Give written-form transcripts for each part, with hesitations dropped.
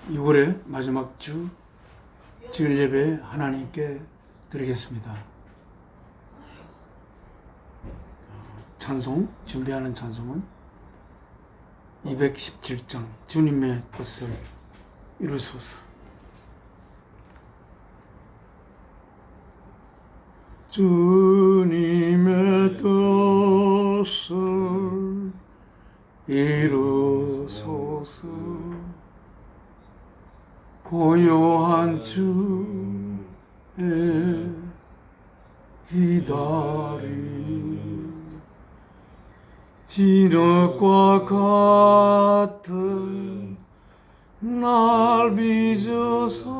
6월의 마지막 주 주일 예배 하나님께 드리겠습니다. 찬송, 준비하는 찬송은 217장 주님의 뜻을 이루소서. 주님의 뜻을 이루소서. 고요한 주의 기다리니 진흙과 같은 날 빚어서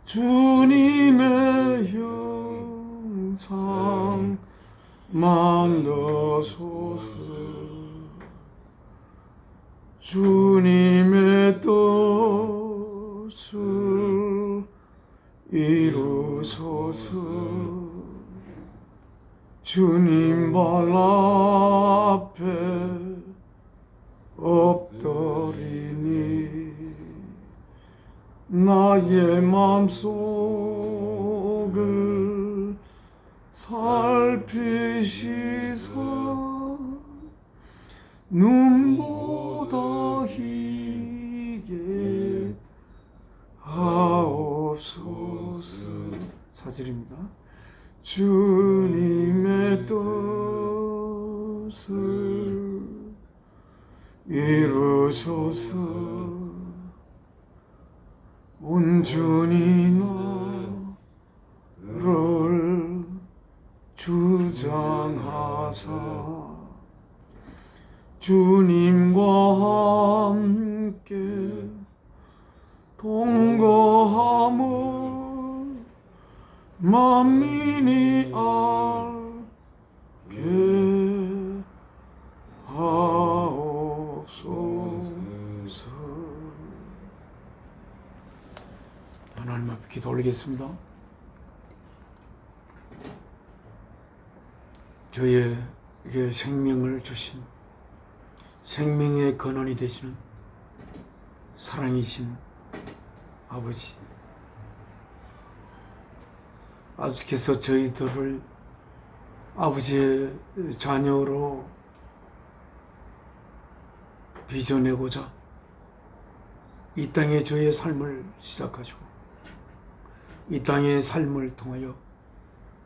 주님의 형상 만나소서. 주님의 뜻을 이루소서. 주님 발 앞에 엎드리니 나의 맘속을 살피시사 눈보다 희게 하옵소서. 사절입니다. 주님의 뜻을 이루소서. 온전히 나를 주장하사 주님과 함께 동거함을 만민이 알게 하옵소서. 하나님 앞에 기도 올리겠습니다. 저희에게 생명을 주신 생명의 근원이 되시는 사랑이신 아버지, 아버지께서 저희들을 아버지의 자녀로 빚어내고자 이 땅에 저희의 삶을 시작하시고 이 땅의 삶을 통하여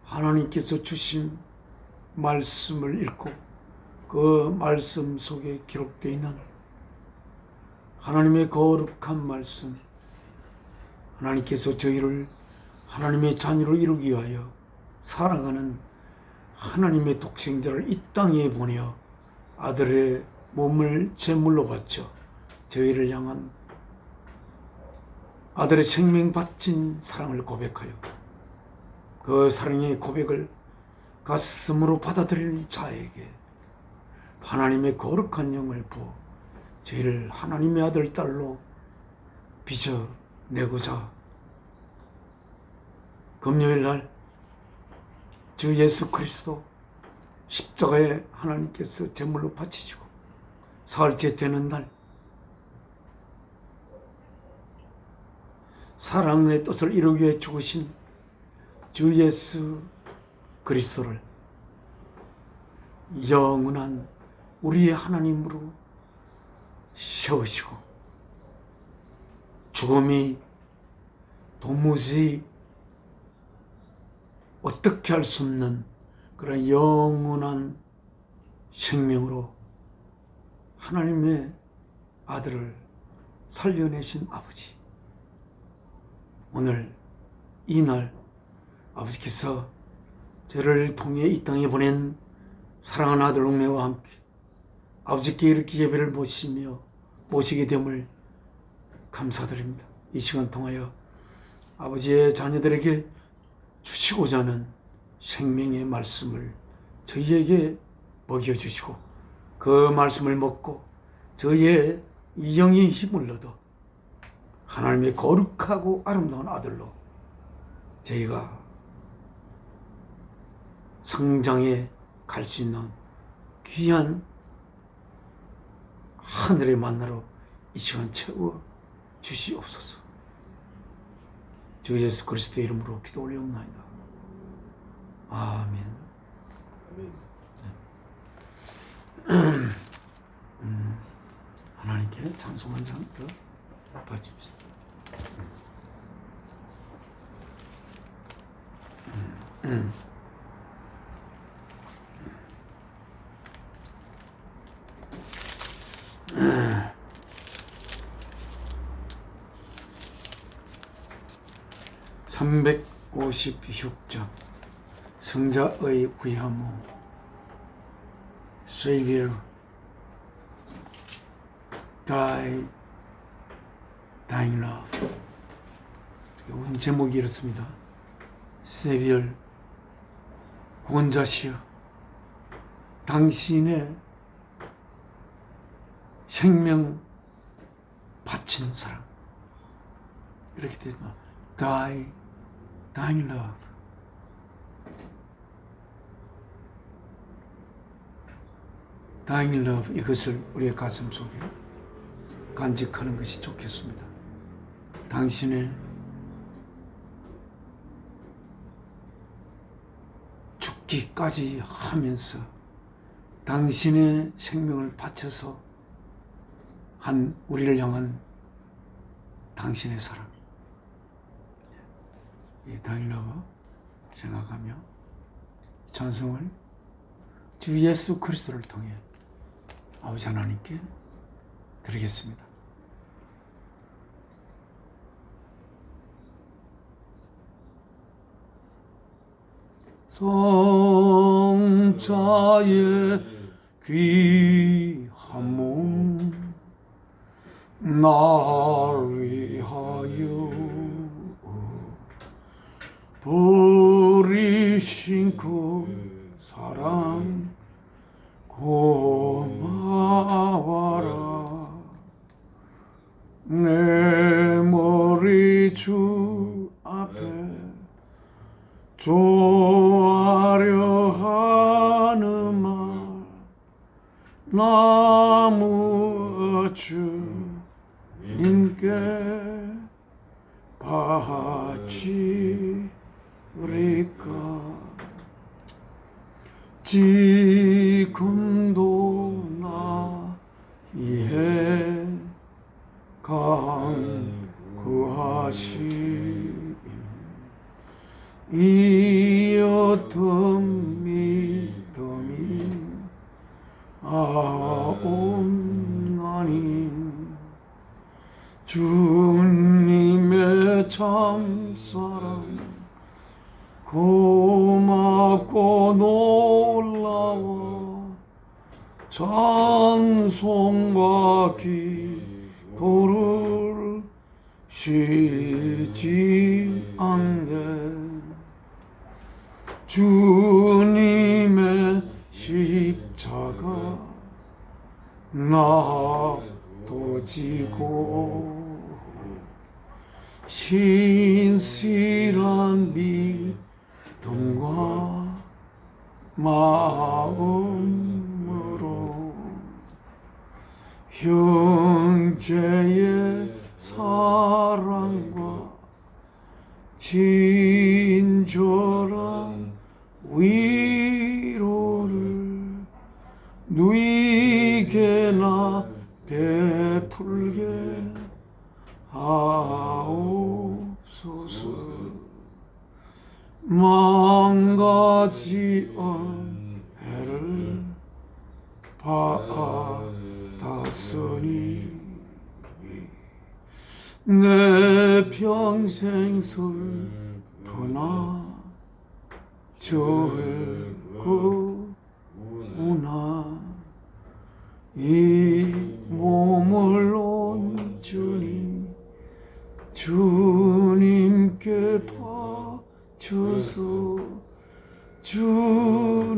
하나님께서 주신 말씀을 읽고 그 말씀 속에 기록되어 있는 하나님의 거룩한 말씀, 하나님께서 저희를 하나님의 자녀로 이루기 위하여 살아가는 하나님의 독생자를 이 땅에 보내어 아들의 몸을 제물로 바쳐 저희를 향한 아들의 생명 바친 사랑을 고백하여 그 사랑의 고백을 가슴으로 받아들일 자에게 하나님의 거룩한 영을 부어 저희를 하나님의 아들, 딸로 빚어내고자 금요일날 주 예수 그리스도 십자가에 하나님께서 제물로 바치시고 사흘째 되는 날 사랑의 뜻을 이루기 위해 죽으신 주 예수 그리스도를 영원한 우리의 하나님으로 세우시고 죽음이 도무지 어떻게 할 수 없는 그런 영원한 생명으로 하나님의 아들을 살려내신 아버지, 오늘 이날 아버지께서 저를 통해 이 땅에 보낸 사랑하는 아들 웅매와 함께 아버지께 이렇게 예배를 모시게 됨을 감사드립니다. 이 시간 통하여 아버지의 자녀들에게 주시고자 하는 생명의 말씀을 저희에게 먹여주시고 그 말씀을 먹고 저희의 영이 힘을 얻어 하나님의 거룩하고 아름다운 아들로 저희가 성장해 갈 수 있는 귀한 하늘의 만나로 이 시간 채워 주시옵소서. 주 예수 그리스도의 이름으로 기도 올리옵나이다. 아멘. 하나님께 찬송 한 장 더 바칩시다. 356장 성자의 구야모 Savior Thy Dying Love. 오늘 제목이 이렇습니다. Savior 구원자시여 당신의 생명 바친 사랑, 이렇게 되죠. Thy Dying Love. Dying Love, 이것을 우리의 가슴 속에 간직하는 것이 좋겠습니다. 당신의 죽기까지 하면서 당신의 생명을 바쳐서 한 우리를 향한 당신의 사랑, 이 Dying Love 생각하며 찬송을 주 예수 그리스도를 통해 아버지 하나님께 드리겠습니다. 성자의 귀한 몸 날 위하여 버리신 그 사랑 고마워라. 내 머리 주 앞에 좋아려 하는 말 나무 주님께 바치리까. 지금도 나 이해 강구하시 이 어떤 믿음이 아옵나니 주님의 참사랑 고맙고 놀라워 찬송과 기도를 쉬지 않네. 주님의 십자가 나도 지고 신실한 믿음과 마음으로 형제의 사랑과 친절한 위로를 누이게나 베풀게 하옵소서. 만가지 은혜를 받았으니 내 평생 슬프나 즐거우나 이 몸을 온전히 주님께 바쳐서 주님만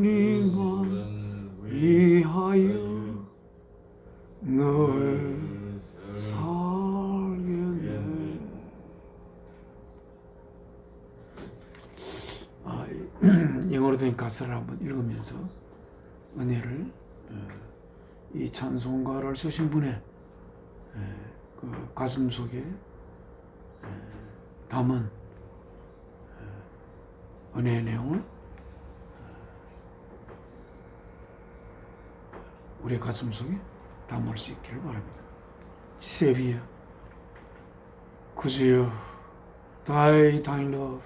위하여 늘 살겠네. 영어로 된 가사를 한번 읽으면서 은혜를 이 찬송가를 쓰신 분의 그 가슴 속에 담은 은혜의 내용을 우리 가슴 속에 담을 수 있기를 바랍니다. 세비야, 구주여, 다이 러브,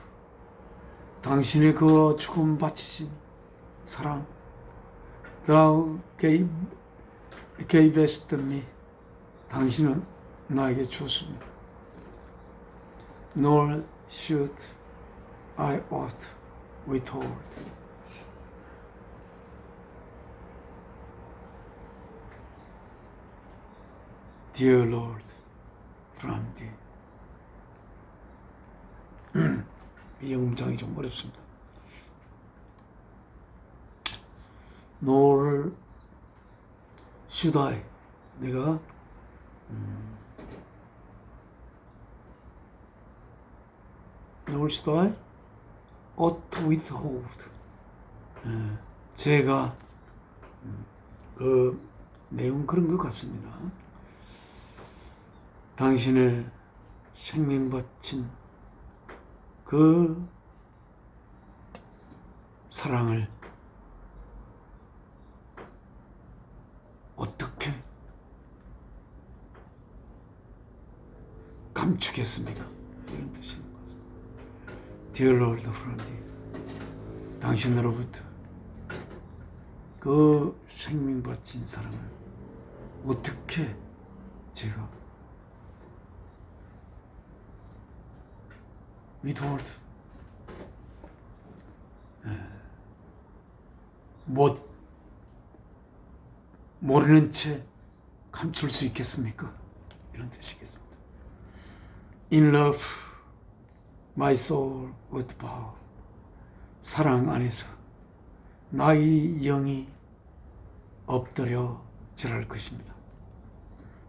당신의 그 죽음 바치신 사랑, Thou gavest me, 당신은 나에게 주었습니다. Nor should I ought withhold. Dear Lord, from thee. 이 영문장이 좀 어렵습니다. Nor should I, 내가 Nor should I ought to withhold. 제가 그 내용 그런 것 같습니다. 당신의 생명 바친 그 사랑을 어떻게 감추겠습니까? 이런 뜻인 것 같습니다. Dear Lord from thee, 당신으로부터 그 생명 바친 사랑을 어떻게 제가 withhold, 모르는 채 감출 수 있겠습니까? 이런 뜻이겠습니다. In love, my soul would bow. 사랑 안에서 나의 영이 엎드려 절할 것입니다.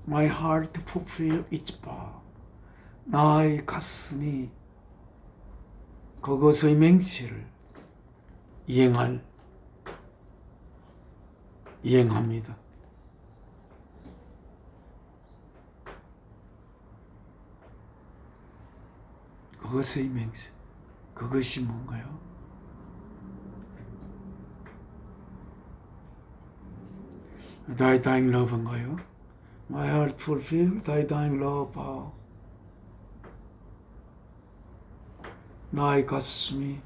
My heart fulfill its vow. 나의 가슴이 그것의 맹세를 이행합니다. 그것의 맹세, 그것이 뭔가요? Thy dying love인가요? My heart fulfill thy dying love vow. 나의 가슴이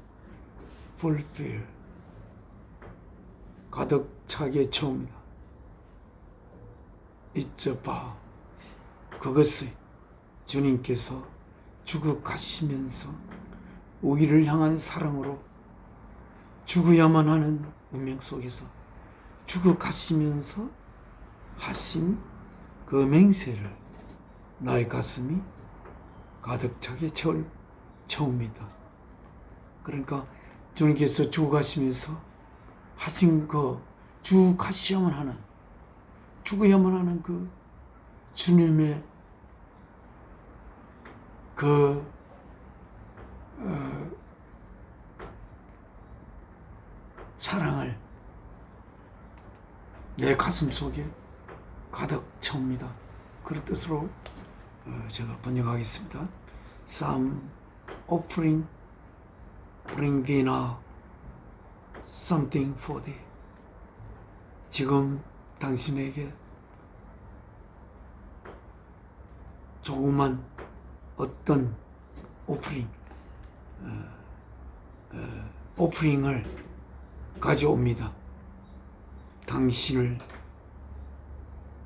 fulfill, 가득 차게 채웁니다. It's a vow. 그것을 주님께서 죽어가시면서 우리를 향한 사랑으로 죽어야만 하는 운명 속에서 죽어가시면서 하신 그 맹세를 나의 가슴이 가득 차게 채웁니다. 그러니까 주님께서 죽어가시면서 하신 그 죽어야만 하는 그 주님의 그 사랑을 내 가슴 속에 가득 채웁니다. 그런 뜻으로 제가 번역하겠습니다. Some offering bring thee now something for thee. 지금 당신에게 조그만 어떤 오프링을 가져옵니다. 당신을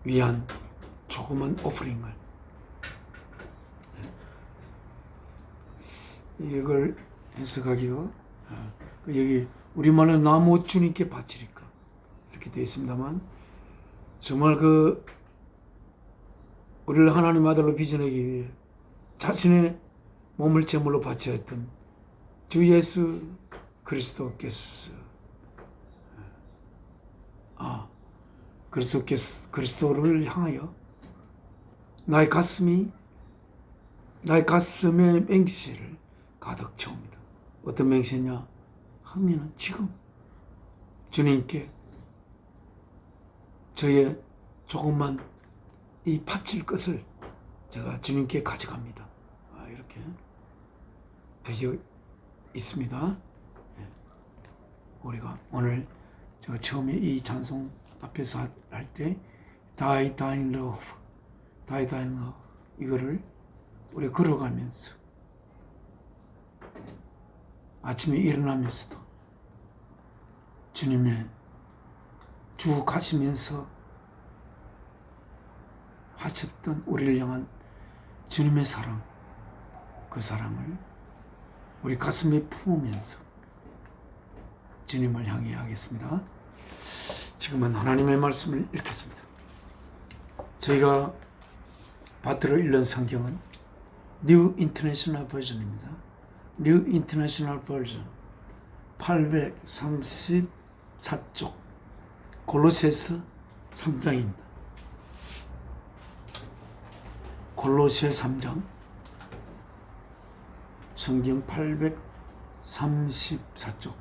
위한 조그만 오프링을. 이걸 해석하기요. 여기 우리말로 나무 주님께 바치리까 이렇게 되어 있습니다만, 정말 그 우리를 하나님 아들로 빚어내기 위해 자신의 몸을 제물로 바쳐야 했던 주 예수 그리스도께서 그리스도를 향하여 나의 가슴의 맹세를 가득 채웁니다. 어떤 맹세냐 하면은 지금 주님께 저의 조금만 이 바칠 것을 제가 주님께 가져갑니다. 이렇게 되어 있습니다. 우리가 오늘 제가 처음에 이 찬송 앞에서 할 때 Die Thine Love, Die Thine Love 이거를 우리 걸어가면서 아침에 일어나면서도 주님의 쭉 가시면서 하셨던 우리를 향한 주님의 사랑, 그 사랑을 우리 가슴에 품으면서 주님을 향해 하겠습니다. 지금은 하나님의 말씀을 읽겠습니다. 저희가 받들어 읽는 성경은 New International Version입니다. New International Version 834쪽 골로새서 3장입니다. 골로새 3장 성경 834쪽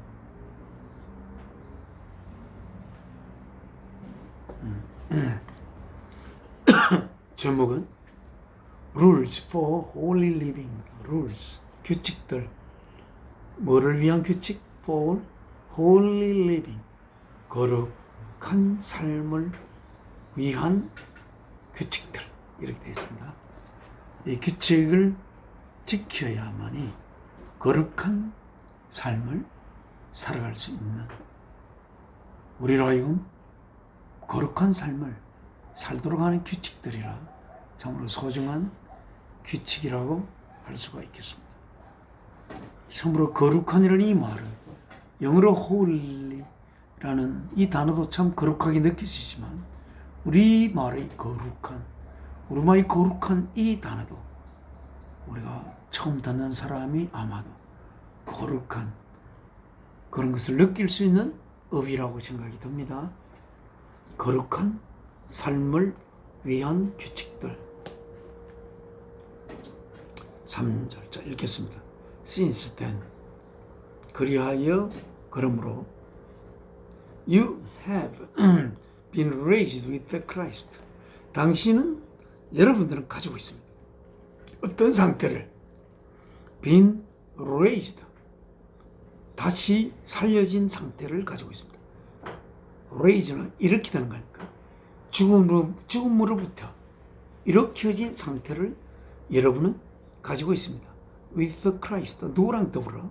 제목은 Rules for Holy Living. Rules, 규칙들. 뭐를 위한 규칙? For Holy Living. 거룩한 삶을 위한 규칙들. 이렇게 되어 있습니다. 이 규칙을 지켜야만이 거룩한 삶을 살아갈 수 있는, 우리로 하여금 거룩한 삶을 살도록 하는 규칙들이라 참으로 소중한 규칙이라고 할 수가 있겠습니다. 참으로 거룩한이라는 이 말은 영어로 holy라는 이 단어도 참 거룩하게 느껴지지만 우리말의 거룩한, 우리말의 거룩한 이 단어도 우리가 처음 듣는 사람이 아마도 거룩한 그런 것을 느낄 수 있는 어휘라고 생각이 듭니다. 거룩한 삶을 위한 규칙들. 3절 자 읽겠습니다. Since then, 그리하여 그러므로 you have been raised with the Christ. 당신은, 여러분들은 가지고 있습니다. 어떤 상태를? been raised, 다시 살려진 상태를 가지고 있습니다. raise는 일으키다는 거니까 죽음으로부터 일으켜진 상태를 여러분은 가지고 있습니다. with the Christ, 누구랑 더불어?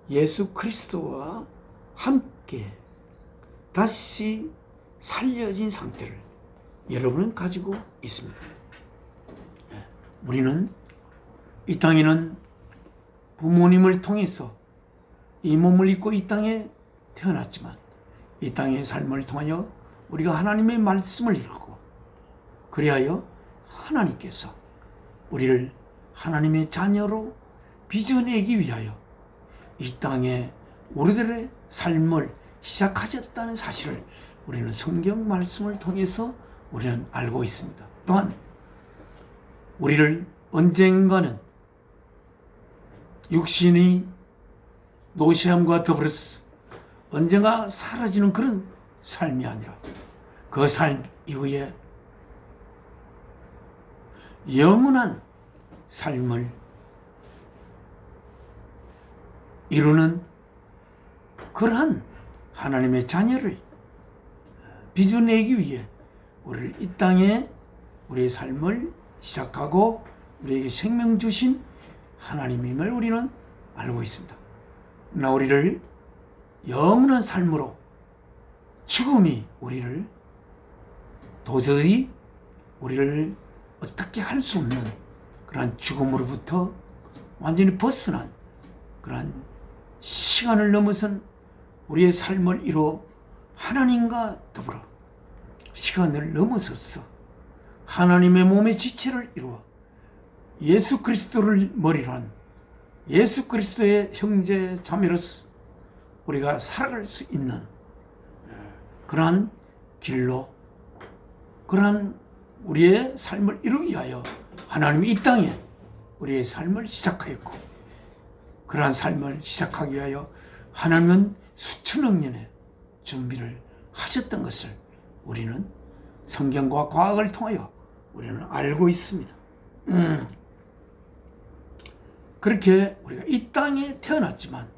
예수 그리스도와 함께 다시 살려진 상태를 여러분은 가지고 있습니다. 우리는 이 땅에는 부모님을 통해서 이 몸을 입고 이 땅에 태어났지만 이 땅의 삶을 통하여 우리가 하나님의 말씀을 읽고 그리하여 하나님께서 우리를 하나님의 자녀로 빚어내기 위하여 이 땅에 우리들의 삶을 시작하셨다는 사실을 우리는 성경 말씀을 통해서 우리는 알고 있습니다. 또한 우리를 언젠가는 육신이 노시함과 더불어서 언젠가 사라지는 그런 삶이 아니라 그 삶 이후에 영원한 삶을 이루는 그러한 하나님의 자녀를 빚어내기 위해 우리를 이 땅에 우리의 삶을 시작하고 우리에게 생명 주신 하나님임을 우리는 알고 있습니다. 그러나 우리를 영원한 삶으로, 죽음이 우리를 도저히 우리를 어떻게 할 수 없는 그러한 죽음으로부터 완전히 벗어난 그러한 시간을 넘어선 우리의 삶을 이루어 하나님과 더불어 시간을 넘어서서 하나님의 몸의 지체를 이루어 예수 그리스도를 머리로 한 예수 그리스도의 형제 자매로서 우리가 살아갈 수 있는 그러한 길로, 그러한 우리의 삶을 이루기 위하여 하나님이 이 땅에 우리의 삶을 시작하였고, 그러한 삶을 시작하기 위하여 하나님은 수천억 년의 준비를 하셨던 것을 우리는 성경과 과학을 통하여 우리는 알고 있습니다. 그렇게 우리가 이 땅에 태어났지만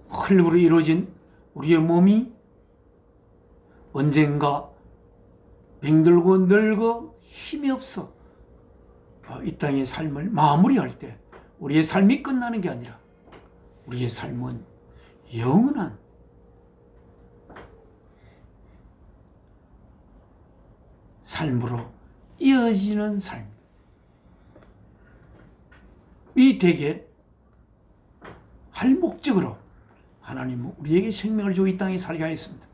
흙으로 이루어진 우리의 몸이 언젠가 병들고 늙어 힘이 없어 이 땅의 삶을 마무리할 때 우리의 삶이 끝나는 게 아니라 우리의 삶은 영원한 삶으로 이어지는 삶. 이 되게 할 목적으로 하나님은 우리에게 생명을 주고 이 땅에 살게 하였습니다.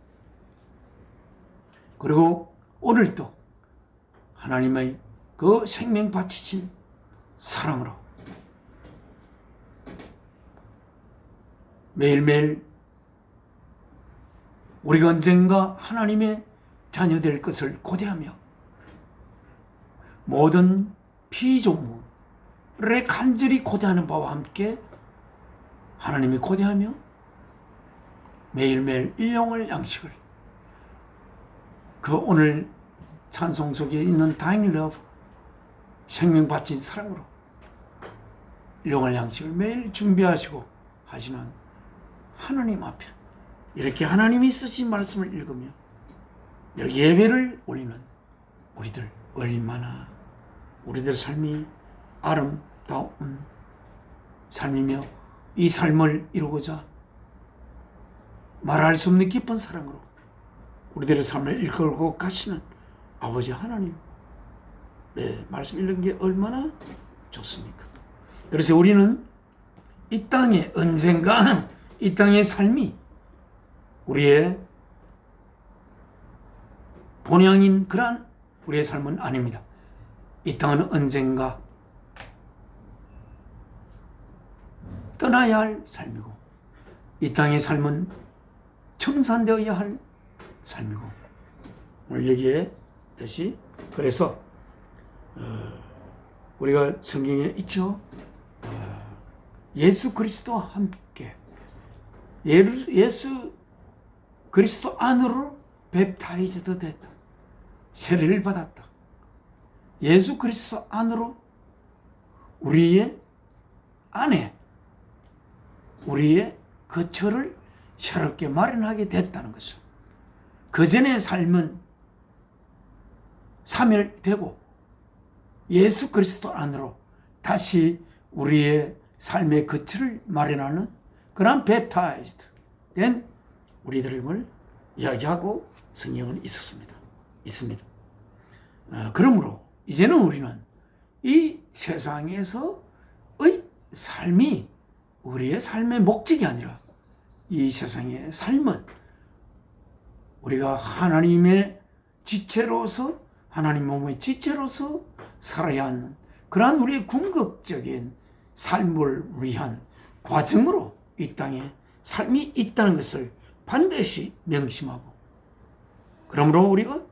그리고 오늘도 하나님의 그 생명 바치신 사랑으로 매일매일 우리가 언젠가 하나님의 자녀 될 것을 고대하며 모든 피조물에 간절히 고대하는 바와 함께 하나님이 고대하며 매일매일 일용할 양식을 그 오늘 찬송 속에 있는 Dying Love 생명 바친 사랑으로 일용할 양식을 매일 준비하시고 하시는 하나님 앞에 이렇게 하나님이 쓰신 말씀을 읽으며 예배를 올리는 우리들 얼마나 우리들 삶이 아름다운 삶이며 이 삶을 이루고자 말할 수 없는 깊은 사랑으로 우리들의 삶을 이끌고 가시는 아버지 하나님 말씀 읽는 게 얼마나 좋습니까? 그래서 우리는 이 땅에 언젠가 이 땅의 삶이 우리의 본향인 그러한 우리의 삶은 아닙니다. 이 땅은 언젠가 떠나야 할 삶이고 이 땅의 삶은 청산되어야 할 삶이고 오늘 여기에 다시 그래서 우리가 성경에 있죠. 예수 그리스도와 함께 예수 그리스도 안으로 뵙타이즈도 됐다. 세례를 받았다. 예수 그리스도 안으로 우리의 안에 우리의 거처를 새롭게 마련하게 됐다는 것을 그 전의 삶은 사멸되고 예수 그리스도 안으로 다시 우리의 삶의 거처를 마련하는 그런 베프타이즈드 된 우리들임을 이야기하고 성경은 있습니다. 그러므로 이제는 우리는 이 세상에서의 삶이 우리의 삶의 목적이 아니라 이 세상의 삶은 우리가 하나님의 지체로서 하나님 몸의 지체로서 살아야 하는 그러한 우리의 궁극적인 삶을 위한 과정으로 이 땅에 삶이 있다는 것을 반드시 명심하고 그러므로 우리가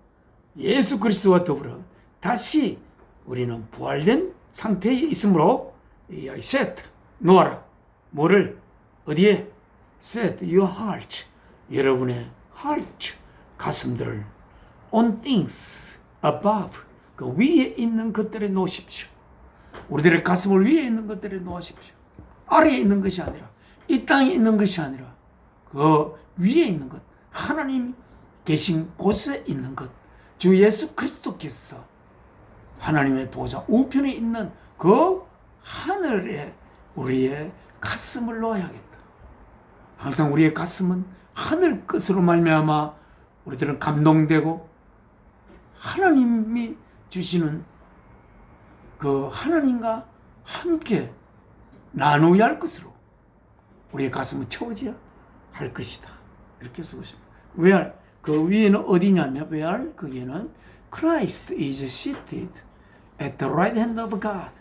예수 그리스도와 더불어 다시 우리는 부활된 상태에 있으므로 set 놓아라 뭐를 어디에 set your heart 여러분의 heart 가슴들을 on things above 그 위에 있는 것들에 놓으십시오. 우리들의 가슴을 위에 있는 것들에 놓으십시오. 아래에 있는 것이 아니라 이 땅에 있는 것이 아니라 그 위에 있는 것 하나님이 계신 곳에 있는 것 주 예수 그리스도께서 하나님의 보좌 우편에 있는 그 하늘에 우리의 가슴을 놓아야겠다. 항상 우리의 가슴은 하늘 끝으로 말미암아 우리들은 감동되고 하나님이 주시는 그 하나님과 함께 나누어야 할 것으로 우리의 가슴은 채워져야 할 것이다. 이렇게 쓰고 있습니다. where 그 위에는 어디냐면 where 거기에는 Christ is seated at the right hand of God.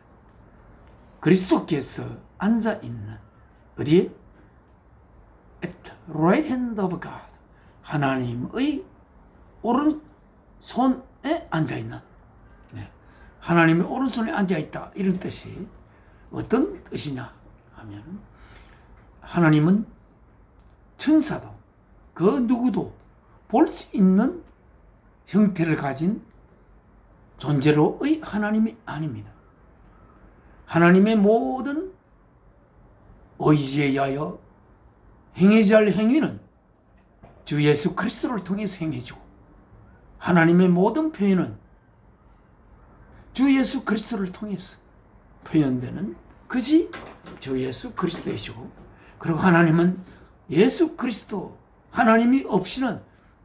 그리스도께서 앉아 있는 어디에? At the right hand of God. 하나님의 오른손에 앉아 있는. 네. 하나님의 오른손에 앉아 있다. 이런 뜻이 어떤 뜻이냐 하면 하나님은 천사도 그 누구도 볼 수 있는 형태를 가진 존재로의 하나님이 아닙니다. 하나님의 모든 의지에 의하여 행해야 할 행위는 주 예수 그리스도를 통해서 행해지고, 하나님의 모든 표현은 주 예수 그리스도를 통해서 표현되는 것이 주 예수 그리스도이시고, 그리고 하나님은 예수 그리스도, 하나님이 없이는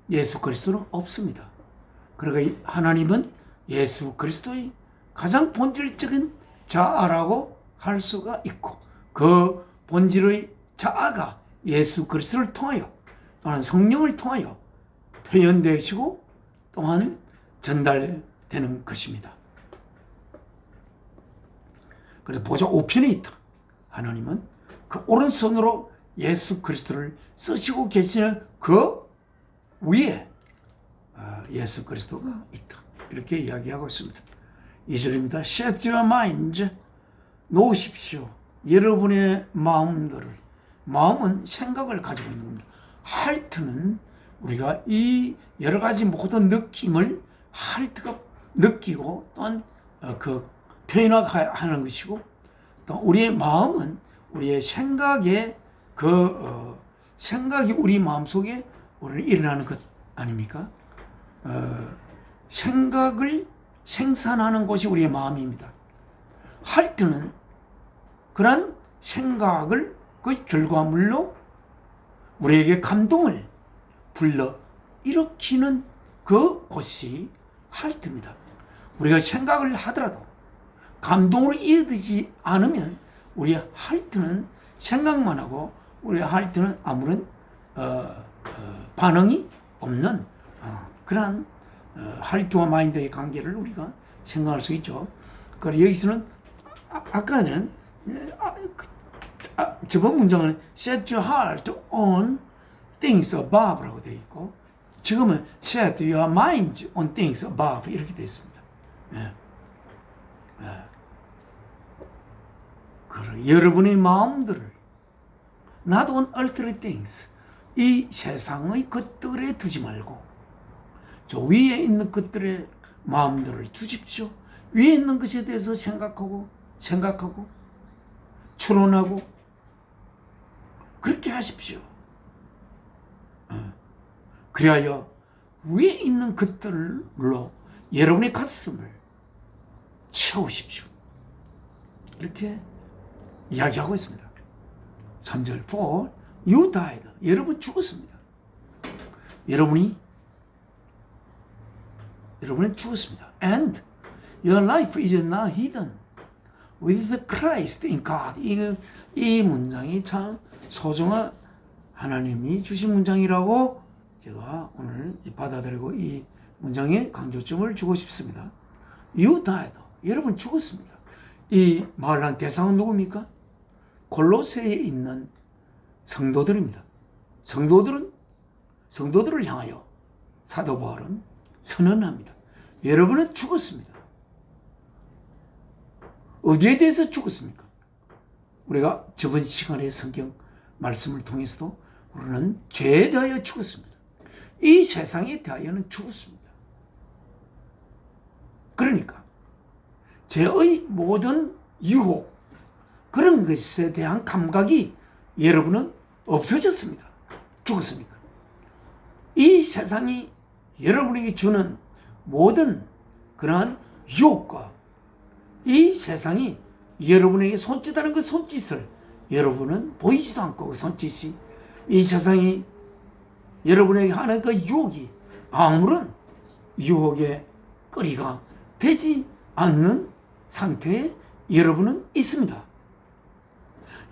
예수 그리스도는 없습니다. 그러니까 하나님은 예수 그리스도의 가장 본질적인 자아라고 할 수가 있고, 그 본질의 자아가 예수 그리스도를 통하여 또한 성령을 통하여 표현되시고 또한 전달되는 것입니다. 그래서 보좌 우편에 있다. 하나님은 그 오른손으로 예수 그리스도를 쓰시고 계시는 그 위에 예수 그리스도가 있다. 이렇게 이야기하고 있습니다. 2절입니다. Set your minds. 놓으십시오. 여러분의 마음들을. 마음은 생각을 가지고 있는 겁니다. 하트는 우리가 이 여러 가지 모든 느낌을 하트가 느끼고 또한 그 표현하는 것이고, 또 우리의 마음은 우리의 생각에 생각이 우리 마음속에 우리는 일어나는 것 아닙니까? 생각을 생산하는 것이 우리의 마음입니다. 하트는 그런 생각을 그 결과물로 우리에게 감동을 불러 일으키는 그 것이 하트입니다. 우리가 생각을 하더라도 감동으로 이어지지 않으면 우리의 하트는 생각만 하고 우리의 하트는 아무런 반응이 없는 그러한 하트와 마인드의 관계를 우리가 생각할 수 있죠. 그리고 여기서는 아까는 저번 문장은 set your heart on things above라고 되어 있고, 지금은 set your minds on things above 이렇게 되어 있습니다. 여러분의 마음들을 not on earthly things, 이 세상의 것들에 두지 말고 저 위에 있는 것들의 마음들을 두십시오. 위에 있는 것에 대해서 생각하고 추론하고 그렇게 하십시오. 그리하여 위에 있는 것들로 여러분의 가슴을 채우십시오. 이렇게 이야기하고 있습니다. 3절 For you died. 여러분 죽었습니다. 여러분은 죽었습니다. And your life is now hidden with Christ in God. 이 문장이 참 소중한 하나님이 주신 문장이라고 제가 오늘 받아들이고 이 문장에 강조점을 주고 싶습니다. You died. 여러분 죽었습니다. 이 말한 대상은 누굽니까? 골로새에 있는 성도들입니다. 성도들을 향하여 사도 바울은 선언합니다. 여러분은 죽었습니다. 어디에 대해서 죽었습니까? 우리가 저번 시간에 성경 말씀을 통해서도 우리는 죄에 대하여 죽었습니다. 이 세상에 대하여는 죽었습니다. 그러니까 죄의 모든 유혹, 그런 것에 대한 감각이 여러분은 없어졌습니다. 죽었습니까? 이 세상이 여러분에게 주는 모든 그러한 유혹과 이 세상이 여러분에게 손짓하는 그 손짓을 여러분은 보이지도 않고, 그 손짓이 이 세상이 여러분에게 하는 그 유혹이 아무런 유혹의 거리가 되지 않는 상태에 여러분은 있습니다.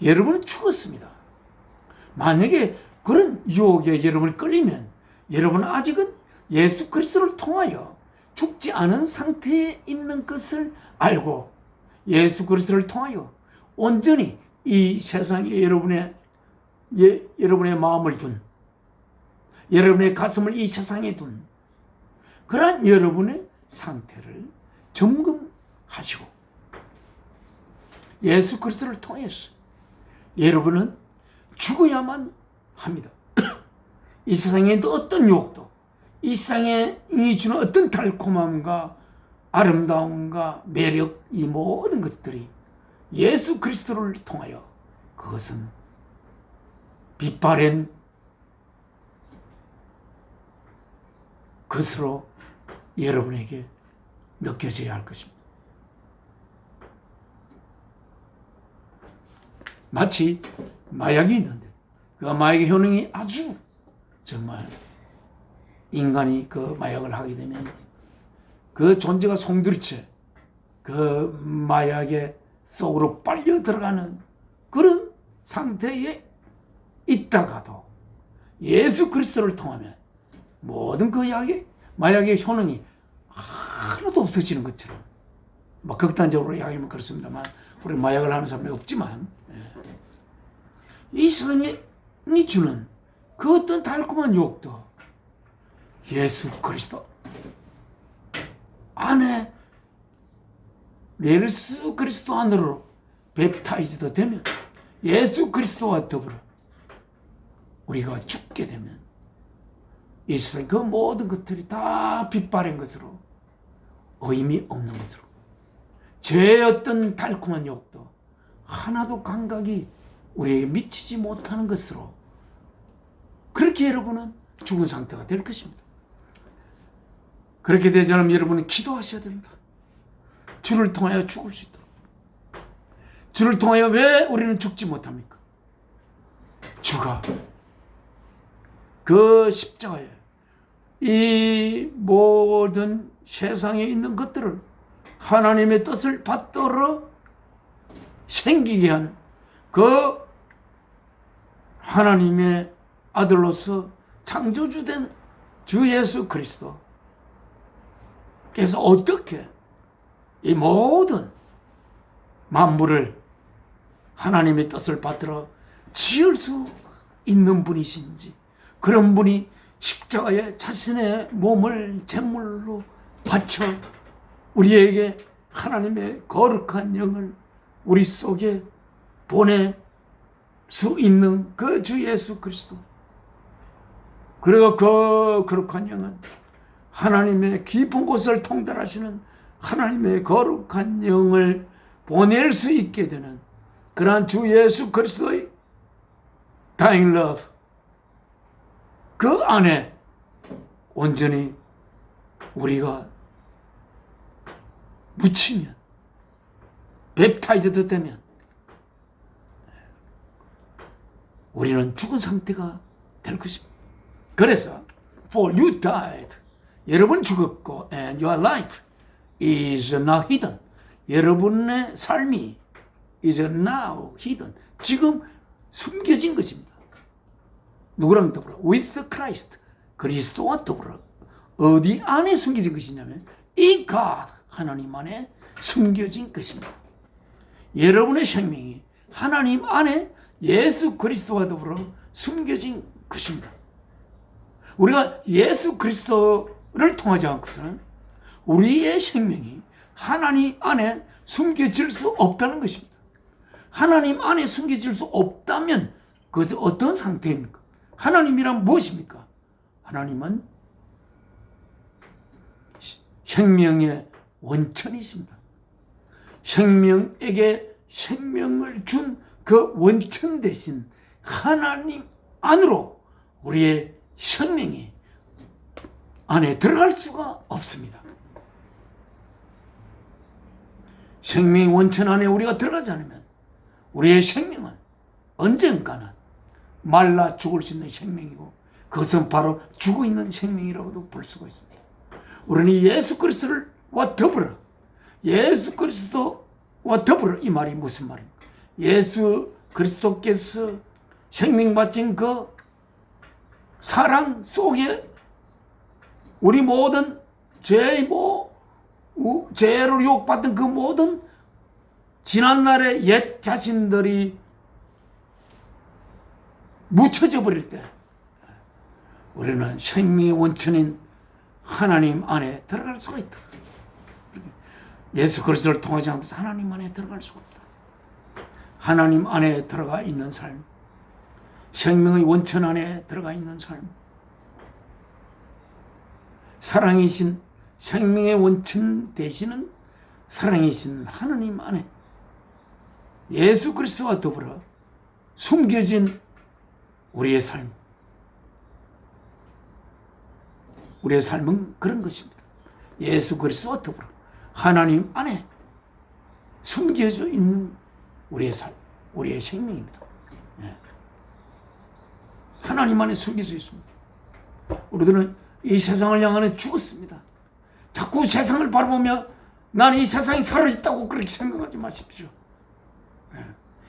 여러분은 죽었습니다. 만약에 그런 유혹에 여러분이 끌리면 여러분은 아직은 예수 그리스도를 통하여 죽지 않은 상태에 있는 것을 알고 예수 그리스도를 통하여 온전히 이 세상에 여러분의 마음을 둔, 여러분의 가슴을 이 세상에 둔 그러한 여러분의 상태를 점검하시고 예수 그리스도를 통해서 여러분은 죽어야만 합니다. 이 세상에 어떤 유혹도, 이 세상에 주는 어떤 달콤함과 아름다움과 매력, 이 모든 것들이 예수 그리스도를 통하여 그것은 빛바랜 것으로 여러분에게 느껴져야 할 것입니다. 마치 마약이 있는데 그 마약의 효능이 아주 정말 인간이 그 마약을 하게 되면 그 존재가 송두리째 그 마약의 속으로 빨려 들어가는 그런 상태에 있다가도 예수 그리스도를 통하면 모든 그 마약의 효능이 하나도 없어지는 것처럼, 막 극단적으로 이야기하면 그렇습니다만 우리 마약을 하는 사람이 없지만 이 성이 주는 그 어떤 달콤한 유혹도 예수 그리스도 안에 예수 그리스도 안으로 웹타이즈도 되면 예수 그리스도와 더불어 우리가 죽게 되면 이 세상 그 모든 것들이 다 빛바랜 것으로 의미 없는 것으로 죄의 어떤 달콤한 욕도 하나도 감각이 우리에게 미치지 못하는 것으로 그렇게 여러분은 죽은 상태가 될 것입니다. 그렇게 되지 않으면 여러분은 기도하셔야 됩니다. 주를 통하여 죽을 수 있도록. 주를 통하여 왜 우리는 죽지 못합니까? 주가 그 십자가에 이 모든 세상에 있는 것들을 하나님의 뜻을 받들어 생기게 한 그 하나님의 아들로서 창조주된 주 예수 그리스도 그래서 어떻게 이 모든 만물을 하나님의 뜻을 받들어 지을 수 있는 분이신지, 그런 분이 십자가에 자신의 몸을 제물로 바쳐 우리에게 하나님의 거룩한 영을 우리 속에 보낼 수 있는 그 주 예수 그리스도, 그리고 그 거룩한 영은 하나님의 깊은 곳을 통달하시는 하나님의 거룩한 영을 보낼 수 있게 되는 그러한 주 예수 그리스도의 dying love, 그 안에 온전히 우리가 묻히면, 웹타이즈도 되면 우리는 죽은 상태가 될 것입니다. 그래서 for you died, 여러분 죽었고, and your life is now hidden, 여러분의 삶이 is now hidden, 지금 숨겨진 것입니다. 누구랑 더불어? with Christ, 그리스도와 더불어. 어디 안에 숨겨진 것이냐면 이 God, 하나님 안에 숨겨진 것입니다. 여러분의 생명이 하나님 안에 예수 그리스도와 더불어 숨겨진 것입니다. 우리가 예수 그리스도를 통하지 않고서는 우리의 생명이 하나님 안에 숨겨질 수 없다는 것입니다. 하나님 안에 숨겨질 수 없다면 그것은 어떤 상태입니까? 하나님이란 무엇입니까? 하나님은 생명의 원천이십니다. 생명에게 생명을 준 그 원천 대신 하나님 안으로 우리의 생명이 안에 들어갈 수가 없습니다. 생명의 원천 안에 우리가 들어가지 않으면 우리의 생명은 언젠가는 말라 죽을 수 있는 생명이고, 그것은 바로 죽어 있는 생명이라고도 볼 수가 있습니다. 우리는 예수 그리스도와 더불어, 예수 그리스도와 더불어, 이 말이 무슨 말입니까? 예수 그리스도께서 생명 바친 그 사랑 속에 우리 모든 죄로 유혹받던 그 모든 지난날의 옛 자신들이 묻혀져 버릴 때 우리는 생명의 원천인 하나님 안에 들어갈 수가 있다. 예수 그리스도를 통하지 않고서 하나님 안에 들어갈 수가 없다. 하나님 안에 들어가 있는 삶, 생명의 원천 안에 들어가 있는 삶, 사랑이신 생명의 원천 되시는 사랑이신 하나님 안에 예수 그리스도와 더불어 숨겨진 우리의 삶, 우리의 삶은 그런 것입니다. 예수 그리스도와 더불어 하나님 안에 숨겨져 있는 우리의 삶, 우리의 생명입니다. 하나님 안에 숨겨져 있습니다. 우리들은 이 세상을 향하여 죽었습니다. 자꾸 세상을 바라보며 나는 이 세상이 살아있다고 그렇게 생각하지 마십시오.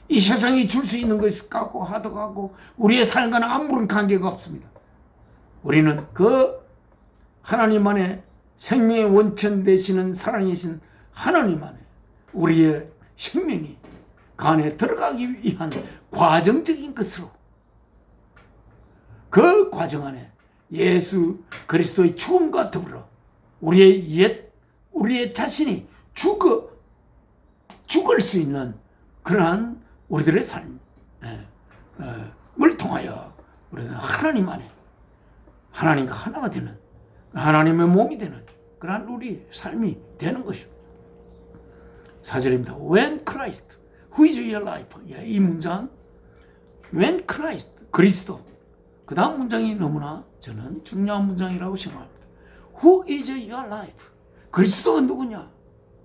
이 세상이 줄 수 있는 것이 갖고 하더라고 우리의 삶과는 아무런 관계가 없습니다. 우리는 그 하나님 안에 생명의 원천 되시는 사랑이신 하나님 안에 우리의 생명이 그 안에 들어가기 위한 과정적인 것으로 그 과정 안에 예수 그리스도의 죽음과 더불어 우리의 자신이 죽을 수 있는 그러한 우리들의 삶을 통하여 우리는 하나님 안에 하나님과 하나가 되는 하나님의 몸이 되는 그러한 우리 삶이 되는 것입니다. 4절입니다. When Christ, who is your life? 이 문장 When Christ, 그리스도 그 다음 문장이 너무나 저는 중요한 문장이라고 생각합니다. Who is your life? 그리스도가 누구냐?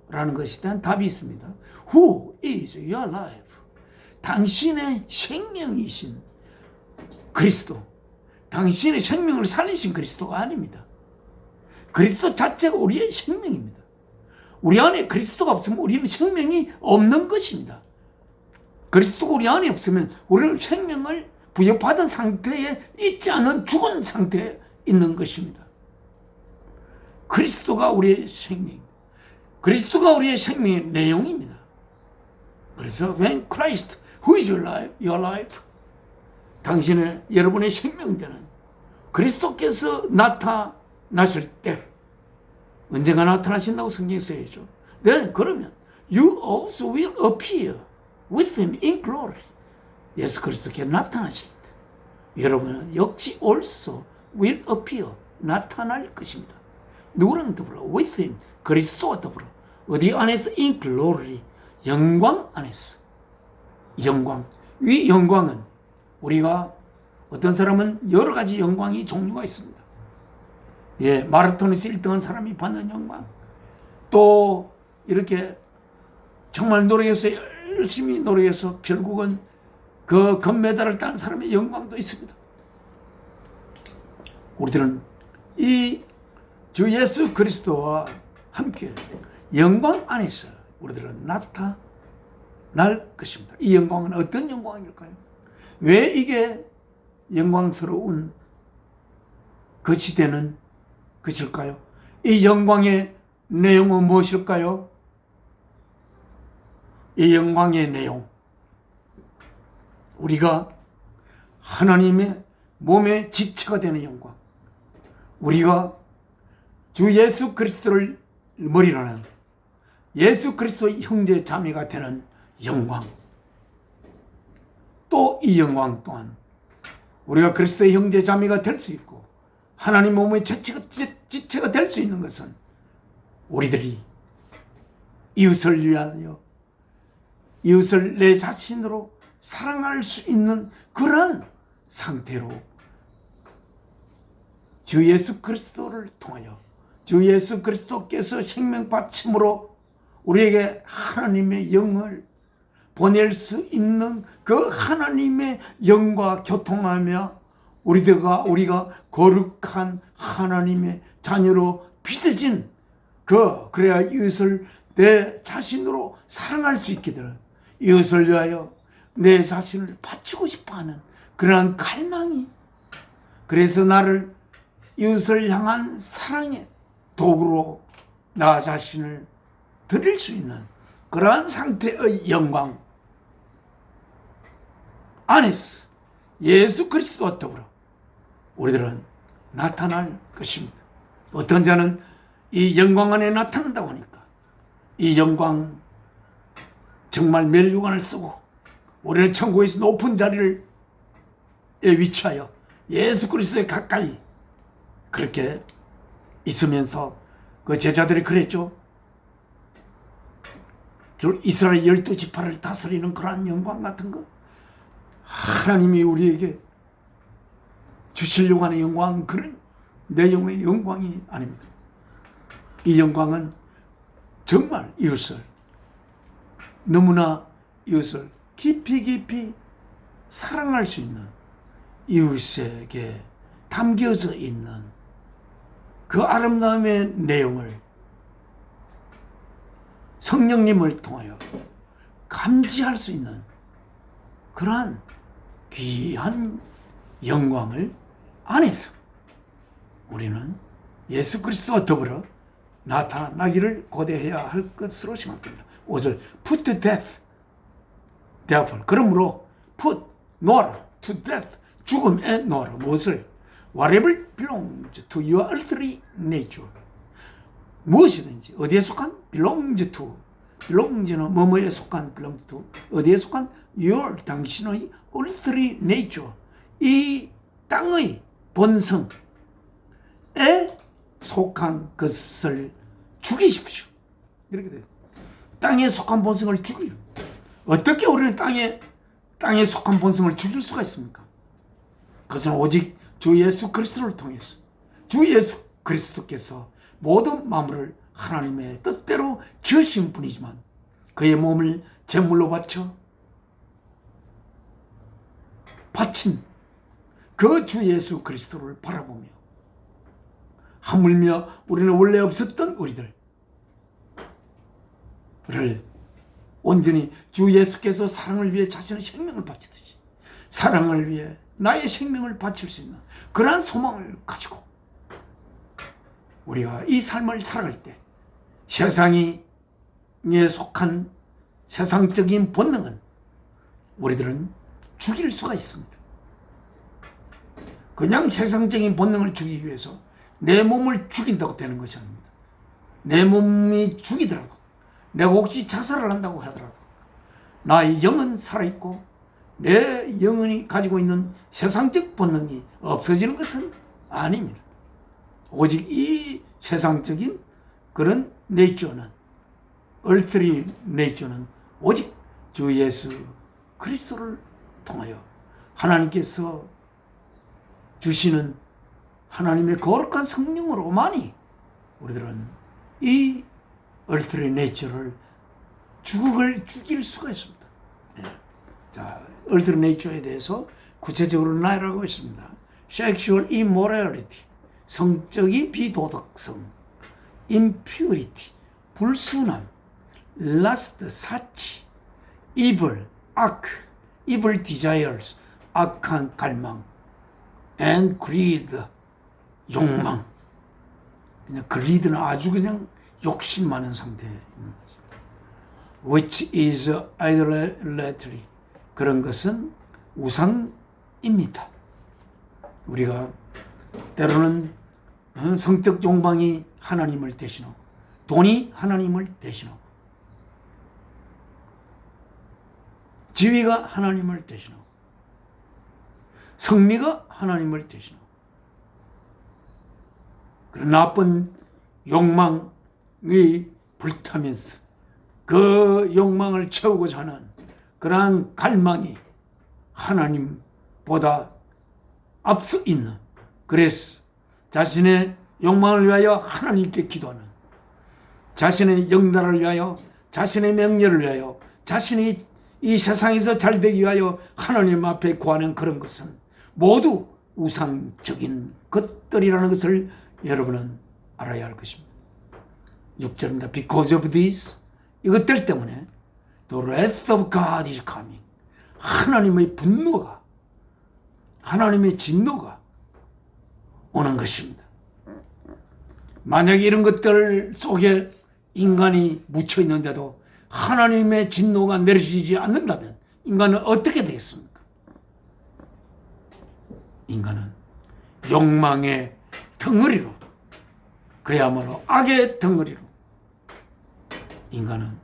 라는 것에 대한 답이 있습니다. Who is your life? 당신의 생명이신 그리스도, 당신의 생명을 살리신 그리스도가 아닙니다. 그리스도 자체가 우리의 생명입니다. 우리 안에 그리스도가 없으면 우리는 생명이 없는 것입니다. 그리스도가 우리 안에 없으면 우리는 생명을 부여받은 상태에 있지 않은 죽은 상태에 있는 것입니다. 그리스도가 우리의 생명, 그리스도가 우리의 생명의 내용입니다. 그래서 when Christ, who is your life? 당신의 여러분의 생명되는 그리스도께서 나타나실 때 언젠가 나타나신다고 성경에 써있죠. 네, 그러면 you also will appear with him in glory. 예수 그리스도께서 나타나실 때 여러분은 역시 also will appear 나타날 것입니다. 누구랑 더불어? with him 그리스도와 더불어 어디 안에서? in glory 영광 안에서. 영광, 이 영광은 우리가 어떤 사람은 여러 가지 영광이 종류가 있습니다. 마라톤에서 1등한 사람이 받는 영광, 또 이렇게 정말 노력해서 열심히 노력해서 결국은 그 금메달을 딴 사람의 영광도 있습니다. 우리들은 이 주 예수 그리스도와 함께 영광 안에서 우리들은 나타날 것입니다. 이 영광은 어떤 영광일까요? 왜 이게 영광스러운 것이 되는 것일까요? 이 영광의 내용은 무엇일까요? 이 영광의 내용, 우리가 하나님의 몸의 지체가 되는 영광, 우리가 주 예수 그리스도를 머리로 하는 예수 그리스도의 형제 자매가 되는 영광, 또 이 영광 또한 우리가 그리스도의 형제 자매가 될 수 있고 하나님 몸의 지체가 될 수 있는 것은 우리들이 이웃을 위하여 이웃을 내 자신으로 사랑할 수 있는 그러한 상태로 주 예수 그리스도를 통하여 주 예수 그리스도께서 생명 받침으로 우리에게 하나님의 영을 보낼 수 있는 그 하나님의 영과 교통하며 우리가 거룩한 하나님의 자녀로 빚어진 그래야 이웃을 내 자신으로 사랑할 수 있게 되는, 이웃을 위하여 내 자신을 바치고 싶어하는 그러한 갈망이, 그래서 나를 이웃을 향한 사랑의 도구로 나 자신을 드릴 수 있는 그러한 상태의 영광 안에서 예수 그리스도와 더불어 우리들은 나타날 것입니다. 어떤 자는 이 영광 안에 나타난다고 하니까 이 영광 정말 멸류관을 쓰고 우리는 천국에서 높은 자리를 위치하여 예수 그리스도에 가까이 그렇게 있으면서 그 제자들이 그랬죠. 이스라엘 12지파를 다스리는 그러한 영광 같은 거, 하나님이 우리에게 주시려고 하는 영광, 그런 내용의 영광이 아닙니다. 이 영광은 정말 이웃을, 너무나 이웃을 깊이 사랑할 수 있는, 이웃에게 담겨져 있는 그 아름다움의 내용을 성령님을 통하여 감지할 수 있는 그러한 귀한 영광을 안에서 우리는 예수 그리스도와 더불어 나타나기를 고대해야 할 것으로 생각됩니다. 5절 put to death therefore, 그러므로 put, 놓아라, to death, 죽음에 놓아라. 무엇을? whatever belongs to your earthly nature, 무엇이든지 어디에 속한? belongs to, belongs는 뭐뭐에 속한, belongs to 어디에 속한? your, 당신의 earthly nature, 이 땅의 본성에 속한 것을 죽이십시오. 이렇게 돼요. 땅에 속한 본성을 죽이려. 어떻게 우리는 땅에 속한 본성을 죽일 수가 있습니까? 그것은 오직 주 예수 그리스도를 통해서, 주 예수 그리스도께서 모든 만물을 하나님의 뜻대로 지으신 분이지만 그의 몸을 제물로 바친 그 주 예수 그리스도를 바라보며, 하물며 우리는 원래 없었던 우리들을 온전히 주 예수께서 사랑을 위해 자신의 생명을 바치듯이 사랑을 위해 나의 생명을 바칠 수 있는 그러한 소망을 가지고 우리가 이 삶을 살아갈 때 세상에 속한 세상적인 본능은 우리들은 죽일 수가 있습니다. 그냥 세상적인 본능을 죽이기 위해서 내 몸을 죽인다고 되는 것이 아닙니다. 내 몸이 죽이더라도, 내가 혹시 자살을 한다고 하더라도 나의 영은 살아있고 내 영혼이 가지고 있는 세상적 본능이 없어지는 것은 아닙니다. 오직 이 세상적인 그런 네이처는, 얼트리 네이처는 오직 주 예수 그리스도를 통하여 하나님께서 주시는 하나님의 거룩한 성령으로만이 우리들은 이 얼트리 네이처를 죽일 수가 있습니다. 네. 자, 얼트리 네이처에 대해서 구체적으로 나열하고 있습니다. Sexual immorality, 성적인 비도덕성, impurity, 불순함, lust, 사치, evil, 악, evil desires, 악한 갈망, and greed, 욕망. 그냥 greed는 아주 그냥 욕심 많은 상태에 있는 거죠. Which is idolatry, 그런 것은 우상입니다. 우리가 때로는 성적 욕망이 하나님을 대신하고, 돈이 하나님을 대신하고, 지위가 하나님을 대신하고, 성미가 하나님을 대신하고, 그런 나쁜 욕망이 불타면서 그 욕망을 채우고자 하는 그러한 갈망이 하나님보다 앞서 있는, 그래서 자신의 욕망을 위하여 하나님께 기도하는, 자신의 영달을 위하여, 자신의 명예를 위하여, 자신이 이 세상에서 잘 되기 위하여 하나님 앞에 구하는 그런 것은 모두 우상적인 것들이라는 것을 여러분은 알아야 할 것입니다. 6절입니다. Because of this, 이것들 때문에 the wrath of God is coming, 하나님의 분노가, 하나님의 진노가 오는 것입니다. 만약에 이런 것들 속에 인간이 묻혀 있는데도 하나님의 진노가 내려지지 않는다면 인간은 어떻게 되겠습니까? 인간은 욕망의 덩어리로, 그야말로 악의 덩어리로 인간은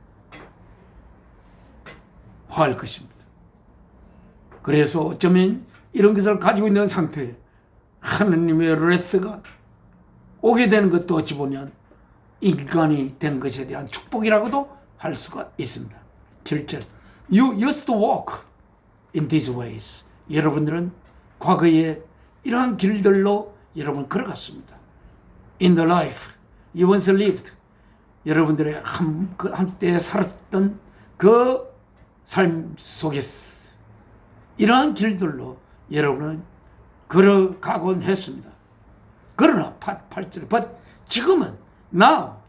화할 것입니다. 그래서 어쩌면 이런 것을 가지고 있는 상태에 하나님의 레스가 오게 되는 것도 어찌 보면 인간이 된 것에 대한 축복이라고도 할 수가 있습니다. 7절 You used to walk in these ways. 여러분들은 과거에 이러한 길들로 여러분 걸어갔습니다. In the life you once lived. 여러분들의 한때 살았던 그 삶 속에서 이러한 길들로 여러분은 걸어가곤 했습니다. 그러나 8절 But 지금은 Now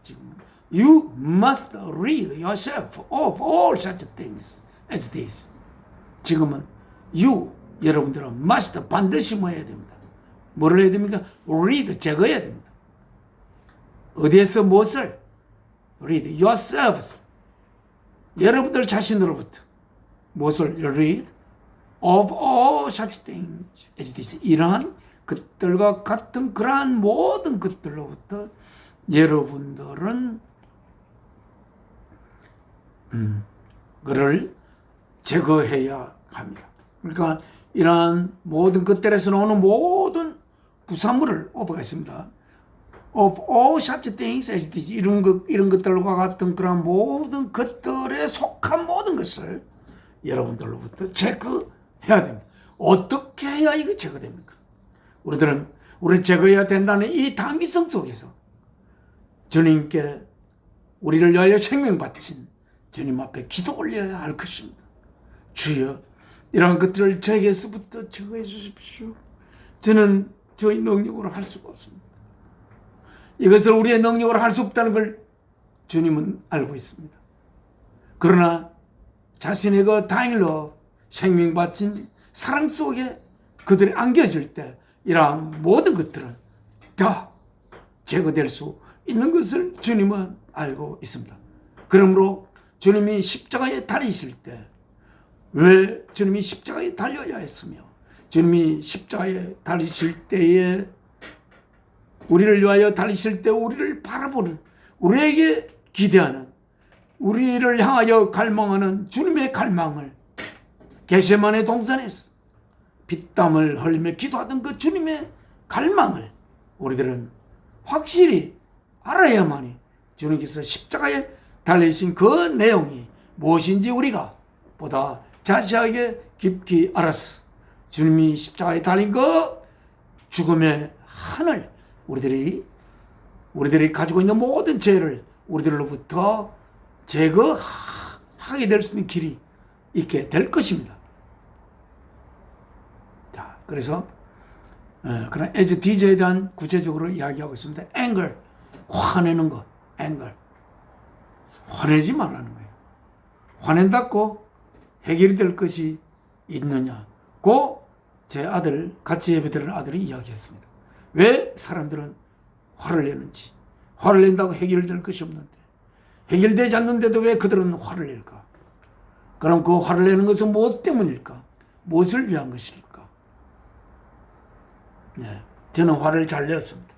You must rid yourself of all such things as this. 지금은 You 여러분들은 must 반드시 뭐 해야 됩니다. 뭐를 해야 됩니까? rid 제거해야 됩니다. 어디에서 무엇을? rid yourselves. 여러분들 자신으로부터 무엇을 rid of all such things as this. 이러한 것들과 같은 그러한 모든 것들로부터 여러분들은 그를 제거해야 합니다. 그러니까 이러한 모든 것들에서 나오는 모든 부산물을 오버가 있습니다. Of all such things as this. 이런 것들과 같은 그런 모든 것들에 속한 모든 것을 여러분들로부터 제거해야 됩니다. 어떻게 해야 이거 제거됩니까? 우리는 제거해야 된다는 이 당위성 속에서 주님께 우리를 위하여 생명 바친 주님 앞에 기도 올려야 할 것입니다. 주여, 이러한 것들을 저에게서부터 제거해 주십시오. 저는 저희 능력으로 할 수가 없습니다. 이것을 우리의 능력으로 할 수 없다는 걸 주님은 알고 있습니다. 그러나 자신의 그 다행으로 생명 바친 사랑 속에 그들이 안겨질 때 이러한 모든 것들은 다 제거될 수 있는 것을 주님은 알고 있습니다. 그러므로 주님이 십자가에 달리실 때 왜 주님이 십자가에 달려야 했으며 주님이 십자가에 달리실 때에 우리를 위하여 달리실 때 우리를 바라보는 우리에게 기대하는 우리를 향하여 갈망하는 주님의 갈망을 겟세마네 동산에서 핏땀을 흘리며 기도하던 그 주님의 갈망을 우리들은 확실히 알아야만이 주님께서 십자가에 달리신 그 내용이 무엇인지 우리가 보다 자세하게 깊이 알았어. 주님이 십자가에 달린 그 죽음의 한을 우리들이 가지고 있는 모든 죄를 우리들로부터 제거하게 될 수 있는 길이 있게 될 것입니다. 자, 그래서 그런 as DJ에 대한 구체적으로 이야기하고 있습니다. anger, 화내는 것, anger. 화내지 말라는 거예요. 화낸다고 해결이 될 것이 있느냐고 제 아들, 같이 예배드리는 아들이 이야기했습니다. 왜 사람들은 화를 내는지, 화를 낸다고 해결될 것이 없는데, 해결되지 않는데도 왜 그들은 화를 낼까? 그럼 그 화를 내는 것은 무엇 때문일까? 무엇을 위한 것일까? 네, 저는 화를 잘 냈습니다.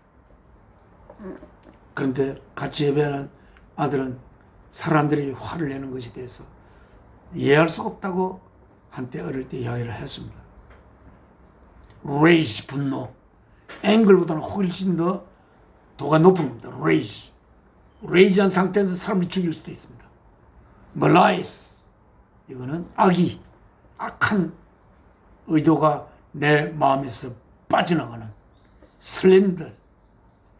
그런데 같이 예배하는 아들은 사람들이 화를 내는 것에 대해서 이해할 수가 없다고 한때 어릴 때 이야기를 했습니다. rage, 분노. 앵글보다는 훨씬 더 도가 높은 겁니다. rage. rage한 상태에서 사람을 죽일 수도 있습니다. malice. 이거는 악이, 악한 의도가 내 마음에서 빠져나가는 slander.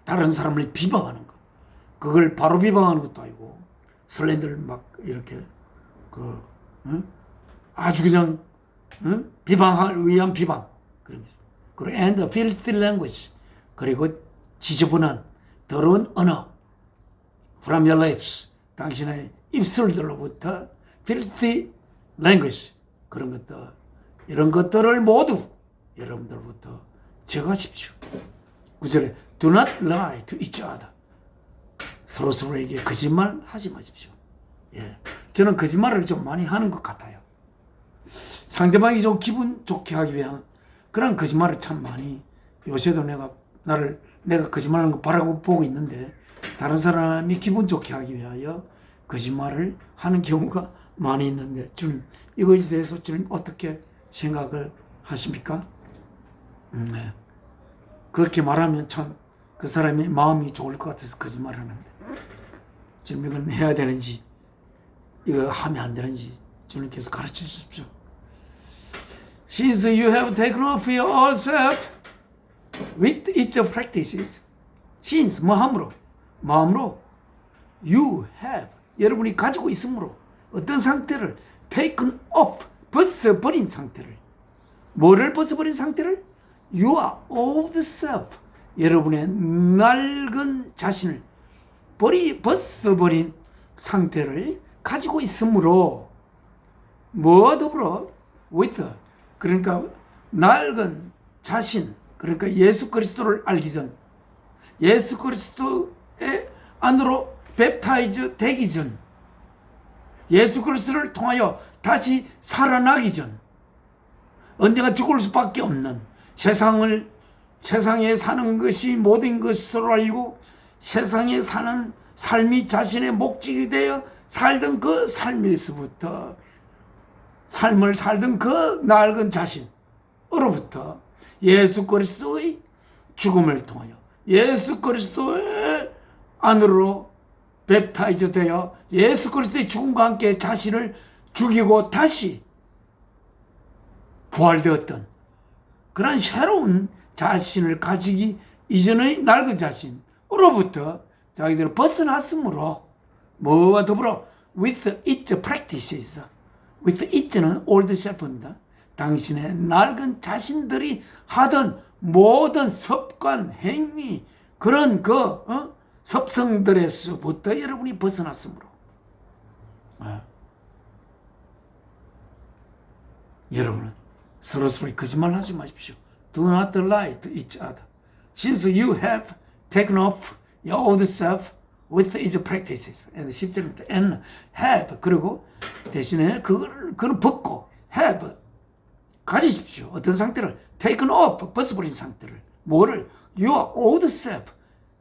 다른 사람을 비방하는 것. 그걸 바로 비방하는 것도 아니고 슬렌더를 막 이렇게 아주 그냥 비방을 위한 비방 그런 게 있습니다. 그리고 and filthy language 그리고 지저분한 더러운 언어 from your lips 당신의 입술들로부터 filthy language 그런 것들 이런 것들을 모두 여러분들부터 제거하십시오. 9절에 do not lie to each other 서로서로에게 거짓말 하지 마십시오. 예, 저는 거짓말을 좀 많이 하는 것 같아요. 상대방이 좀 기분 좋게 하기 위한 그런 거짓말을 참 많이 요새도 내가 거짓말하는 거 바라고 보고 있는데 다른 사람이 기분 좋게 하기 위하여 거짓말을 하는 경우가 많이 있는데 주님 이거에 대해서 주님 어떻게 생각을 하십니까? 네. 그렇게 말하면 참 그 사람의 마음이 좋을 것 같아서 거짓말을 하는데 지금 이건 해야 되는지 이거 하면 안 되는지 주님께서 가르쳐 주십시오. Since you have taken off yourself with its practices, since 마음으로 you have 여러분이 가지고 있으므로 어떤 상태를 taken off 벗어버린 상태를 뭐를 벗어버린 상태를 your old self 여러분의 낡은 자신을 벗어버린 상태를 가지고 있으므로 뭐와 더불어 with 그러니까 낡은 자신 그러니까 예수 그리스도를 알기 전 예수 그리스도의 안으로 뵙타이즈 되기 전 예수 그리스도를 통하여 다시 살아나기 전 언젠가 죽을 수밖에 없는 세상에 사는 것이 모든 것으로 알고 세상에 사는 삶이 자신의 목적이 되어 살던 그 삶에서부터 삶을 살던 그 낡은 자신으로부터 예수 그리스도의 죽음을 통하여 예수 그리스도의 안으로 뵙타이저 되어 예수 그리스도의 죽음과 함께 자신을 죽이고 다시 부활되었던 그런 새로운 자신을 가지기 이전의 낡은 자신으로부터 자기들을 벗어났으므로 뭐와 더불어 with its practices with it는 old self입니다. 당신의 낡은 자신들이 하던 모든 습관, 행위 그런 습성들에서부터 여러분이 벗어났으므로 여러분은 서로서로 거짓말하지 마십시오. Do not lie to each other. Since you have taken off your old self with its practices. and 10절입니다. and have 그리고 대신에 그걸 벗고 have 가지십시오. 어떤 상태를 taken off 벗어버린 상태를 뭐를 your old self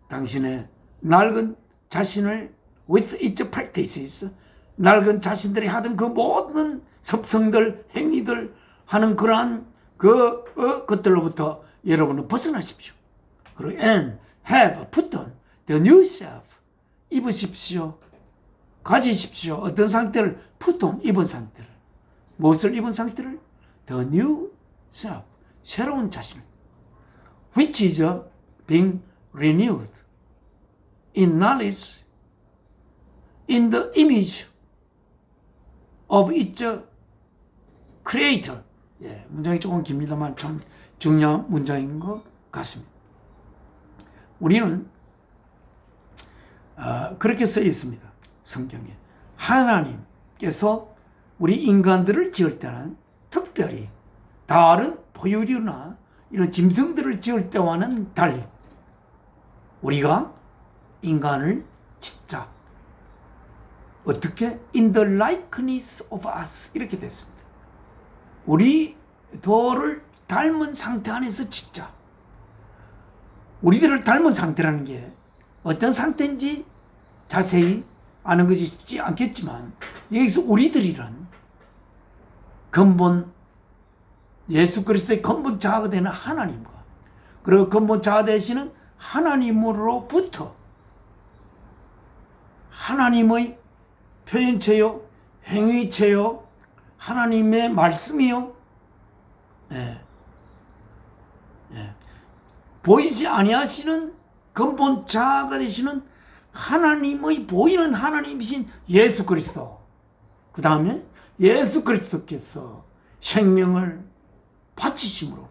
당신의 낡은 자신을 with its practices 낡은 자신들이 하던 그 모든 습성들 행위들 하는 그러한 것들로부터 여러분은 벗어나십시오. 그리고 and have put on the new self 입으십시오. 가지십시오. 어떤 상태를 put on 입은 상태를 무엇을 입은 상태를 the new self 새로운 자신을 which is being renewed in knowledge in the image of its creator. 예, 문장이 조금 깁니다만 참 중요한 문장인 것 같습니다. 우리는 그렇게 써 있습니다. 성경에 하나님께서 우리 인간들을 지을 때는 특별히 다른 포유류나 이런 짐승들을 지을 때와는 달리 우리가 인간을 짓자. 어떻게? In the likeness of us 이렇게 됐습니다. 우리 도를 닮은 상태 안에서 짓자. 우리들을 닮은 상태라는 게 어떤 상태인지 자세히 아는 것이 쉽지 않겠지만 여기서 우리들이란 근본 예수 그리스도의 근본 자아가 되는 하나님과 그리고 근본 자아 되시는 하나님으로부터 하나님의 표현체요 행위체요 하나님의 말씀이요 보이지 아니하시는 근본 자아가 되시는 하나님의 보이는 하나님이신 예수 그리스도 그 다음에 예수 그리스도께서 생명을 바치심으로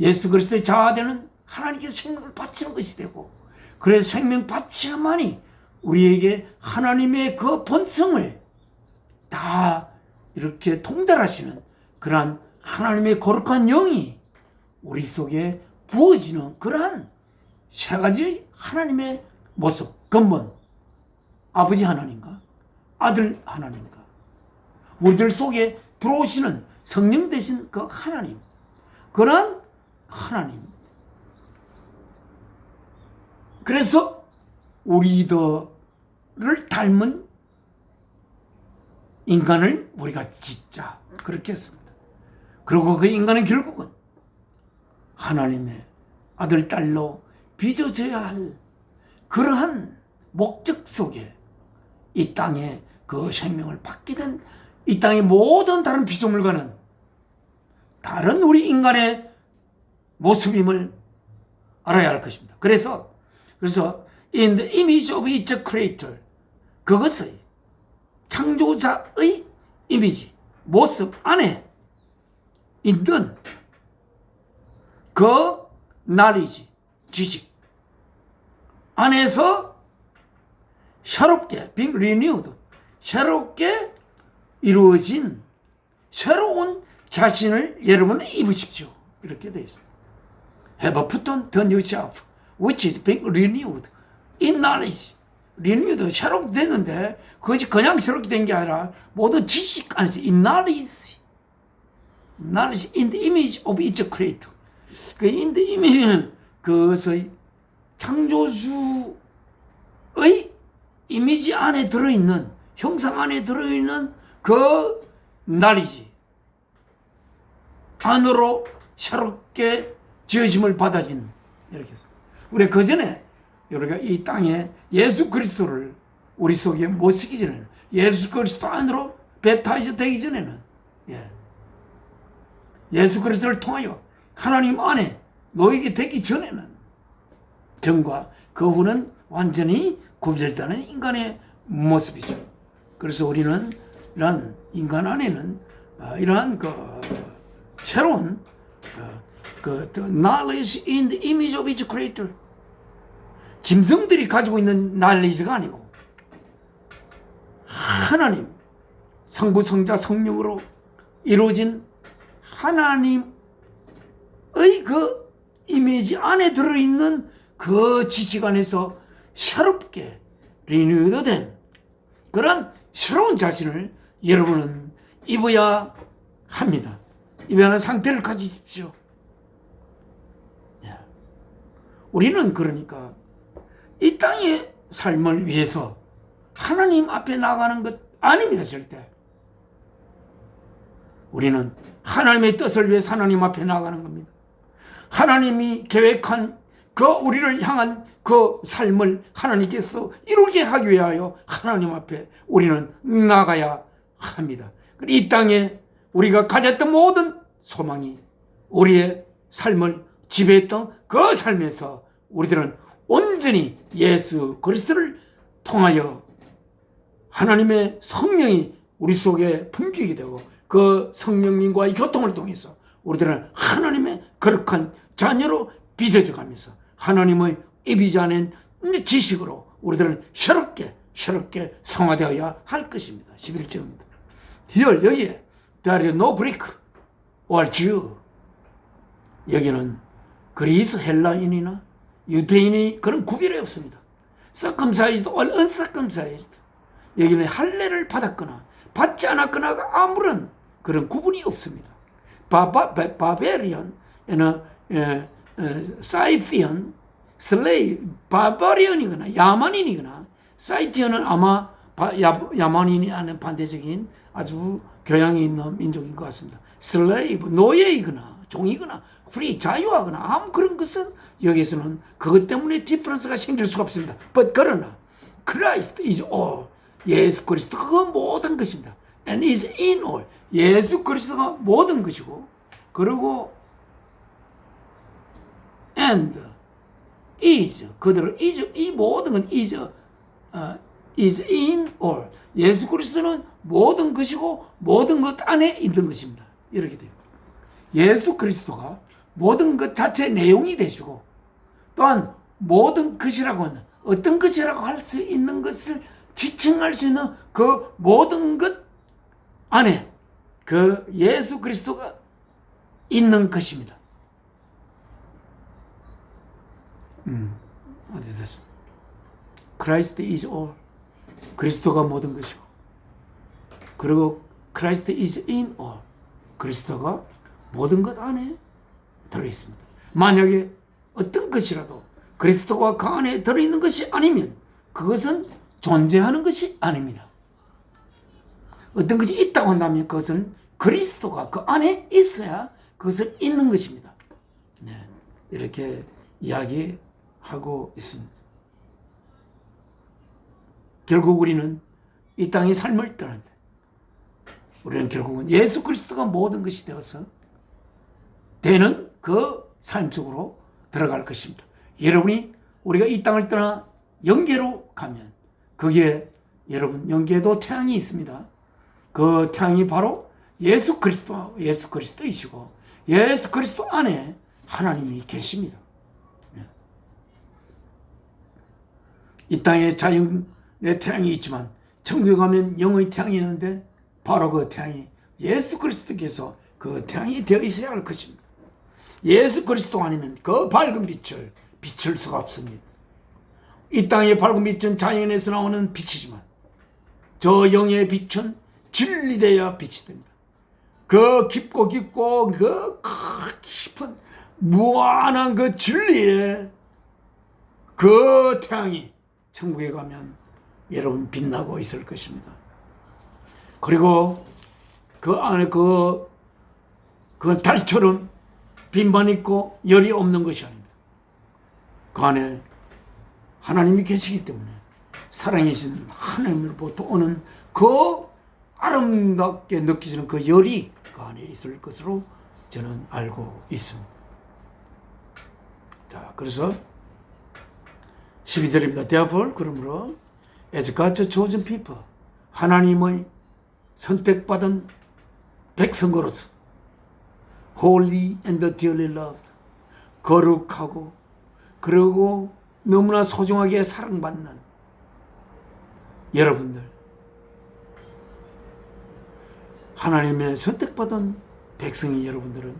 예수 그리스도의 자아되는 하나님께서 생명을 바치는 것이 되고 그래서 생명 바치야만이 우리에게 하나님의 그 본성을 다 이렇게 통달하시는 그러한 하나님의 거룩한 영이 우리 속에 부어지는 그러한 세 가지 하나님의 모습, 근본 아버지 하나님과 아들 하나님과 우리들 속에 들어오시는 성령 되신 그 하나님 그러한 하나님 그래서 우리들을 닮은 인간을 우리가 짓자 그렇게 했습니다. 그리고 그 인간은 결국은 하나님의 아들, 딸로 빚어져야 할 그러한 목적 속에 이 땅에 그 생명을 받게 된 이 땅의 모든 다른 피조물과는 다른 우리 인간의 모습임을 알아야 할 것입니다. 그래서 in the image of its creator, 그것의 창조자의 이미지, 모습 안에 있는 그 knowledge, 지식 안에서 새롭게 being renewed, 새롭게 이루어진 새로운 자신을 여러분은 입으십시오. 이렇게 되어 있습니다. Have put on the new self, which is being renewed in knowledge. renewed, 새롭게 됐는데 그것이 그냥 새롭게 된 게 아니라 모든 지식 안에서 in knowledge, knowledge in the image of its creator. 그 in the image는 그것의 창조주의 이미지 안에 들어있는, 형상 안에 들어있는 그 knowledge 안으로 새롭게 지어짐을 받아진, 이렇게 해서 우리가 그 전에 우리가 이 땅에 예수 그리스도를 우리 속에 못 쓰기 전에는, 예수 그리스도 안으로 베프타이저 되기 전에는, 예수 그리스도를 통하여 하나님 안에 놓이게 되기 전에는, 전과 그 후는 완전히 구별되는 인간의 모습이죠. 그래서 우리는 이러한 인간 안에는 이러한 그 새로운 the knowledge in the image of its creator, 짐승들이 가지고 있는 knowledge가 아니고 하나님, 성부, 성자, 성령으로 이루어진 하나님의 그 이미지 안에 들어있는 그 지식 안에서 새롭게 리뉴드 된 그런 새로운 자신을 여러분은 입어야 합니다. 입어야 하는 상태를 가지십시오. 우리는 그러니까 이 땅의 삶을 위해서 하나님 앞에 나가는 것 아닙니다. 절대. 우리는 하나님의 뜻을 위해서 하나님 앞에 나가는 겁니다. 하나님이 계획한 그 우리를 향한 그 삶을 하나님께서 이루게 하기 위하여 하나님 앞에 우리는 나가야 합니다. 이 땅에 우리가 가졌던 모든 소망이 우리의 삶을 지배했던 그 삶에서 우리들은 온전히 예수 그리스도를 통하여 하나님의 성령이 우리 속에 품기게 되고 그 성령님과의 교통을 통해서 우리들은 하나님의 거룩한 자녀로 빚어져 가면서 하나님의 이미지 안에 지식으로 우리들은 새롭게 성화되어야 할 것입니다. 11절입니다. Here, 여기에 there is no Greek or Jew. 여기는 그리스 헬라인이나 유대인이 그런 구별이 없습니다. circumcised or uncircumcised. 여기는 할례를 받았거나 받지 않았거나가 아무런 그런 구분이 없습니다. 바베리언, 사이티언, 슬레이, 바바리언이거나 야만인이거나, 사이티언은 아마 야만인이 아닌 반대적인 아주 교양이 있는 민족인 것 같습니다. 슬레이브, 노예이거나 종이거나 프리, 자유하거나 아무 그런 것은 여기에서는 그것 때문에 디퍼런스가 생길 수가 없습니다. But 그러나 Christ is all. 예수 그리스도가 그 모든 것입니다. And is in all. 예수 그리스도가 모든 것이고, 그리고 and is, 그대로 is, 이 모든 건 is in all. 예수 그리스도는 모든 것이고 모든 것 안에 있는 것입니다. 이렇게 돼요. 예수 그리스도가 모든 것 자체의 내용이 되시고, 또한 모든 것이라고 하는, 어떤 것이라고 할 수 있는 것을 지칭할 수 있는 그 모든 것 안에 그 예수 그리스도가 있는 것입니다. 어디 됐어? Christ is all. 그리스도가 모든 것이고, 그리고 Christ is in all. 그리스도가 모든 것 안에 들어있습니다. 만약에 어떤 것이라도 그리스도가 그 안에 들어있는 것이 아니면 그것은 존재하는 것이 아닙니다. 어떤 것이 있다고 한다면 그것은 그리스도가 그 안에 있어야 그것을 있는 것입니다. 네, 이렇게 이야기하고 있습니다. 결국 우리는 이 땅의 삶을 떠난다. 우리는 결국은 예수 그리스도가 모든 것이 되어서 되는 그 삶 속으로 들어갈 것입니다. 여러분이 우리가 이 땅을 떠나 영계로 가면 거기에 여러분 영계에도 태양이 있습니다. 그 태양이 바로 예수 그리스도이시고 예수 그리스도 안에 하나님이 계십니다. 이 땅에 자연의 태양이 있지만 천국에 가면 영의 태양이 있는데 바로 그 태양이 예수 그리스도께서 그 태양이 되어 있어야 할 것입니다. 예수 그리스도 아니면 그 밝은 빛을 비출 수가 없습니다. 이 땅의 밝은 빛은 자연에서 나오는 빛이지만 저 영의 빛은 진리되어야 빛이 됩니다. 그 깊고 그 깊은 무한한 그 진리의 그 태양이 천국에 가면 여러분 빛나고 있을 것입니다. 그리고 그 안에 그 달처럼 빛만 있고 열이 없는 것이 아닙니다. 그 안에 하나님이 계시기 때문에 사랑이신 하나님으로부터 오는 그 아름답게 느껴지는 그 열이 그 안에 있을 것으로 저는 알고 있습니다. 자, 그래서 12절입니다. Therefore, 그러므로 as God's chosen people, 하나님의 선택받은 백성으로서 holy and dearly loved, 거룩하고 그리고 너무나 소중하게 사랑받는 여러분들, 하나님의 선택받은 백성이 여러분들은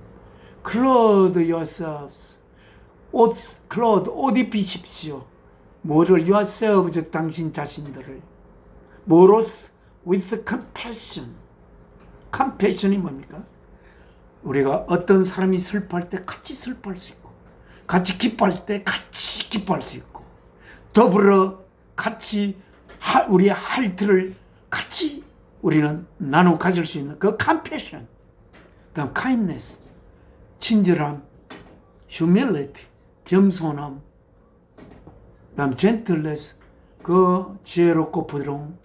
clothe yourselves, 옷 입히십시오. 뭐를? yourselves, 즉 당신 자신들을 뭐로써? with compassion. compassion이 뭡니까? 우리가 어떤 사람이 슬퍼할 때 같이 슬퍼할 수 있고, 같이 기뻐할 때 같이 기뻐할 수 있고, 더불어 같이 우리의 할트를 같이 우리는 나눠 가질 수 있는 그 compassion, 그다음 kindness, 친절함, humility, 겸손함, 그다음 gentleness, 그 지혜롭고 부드러움,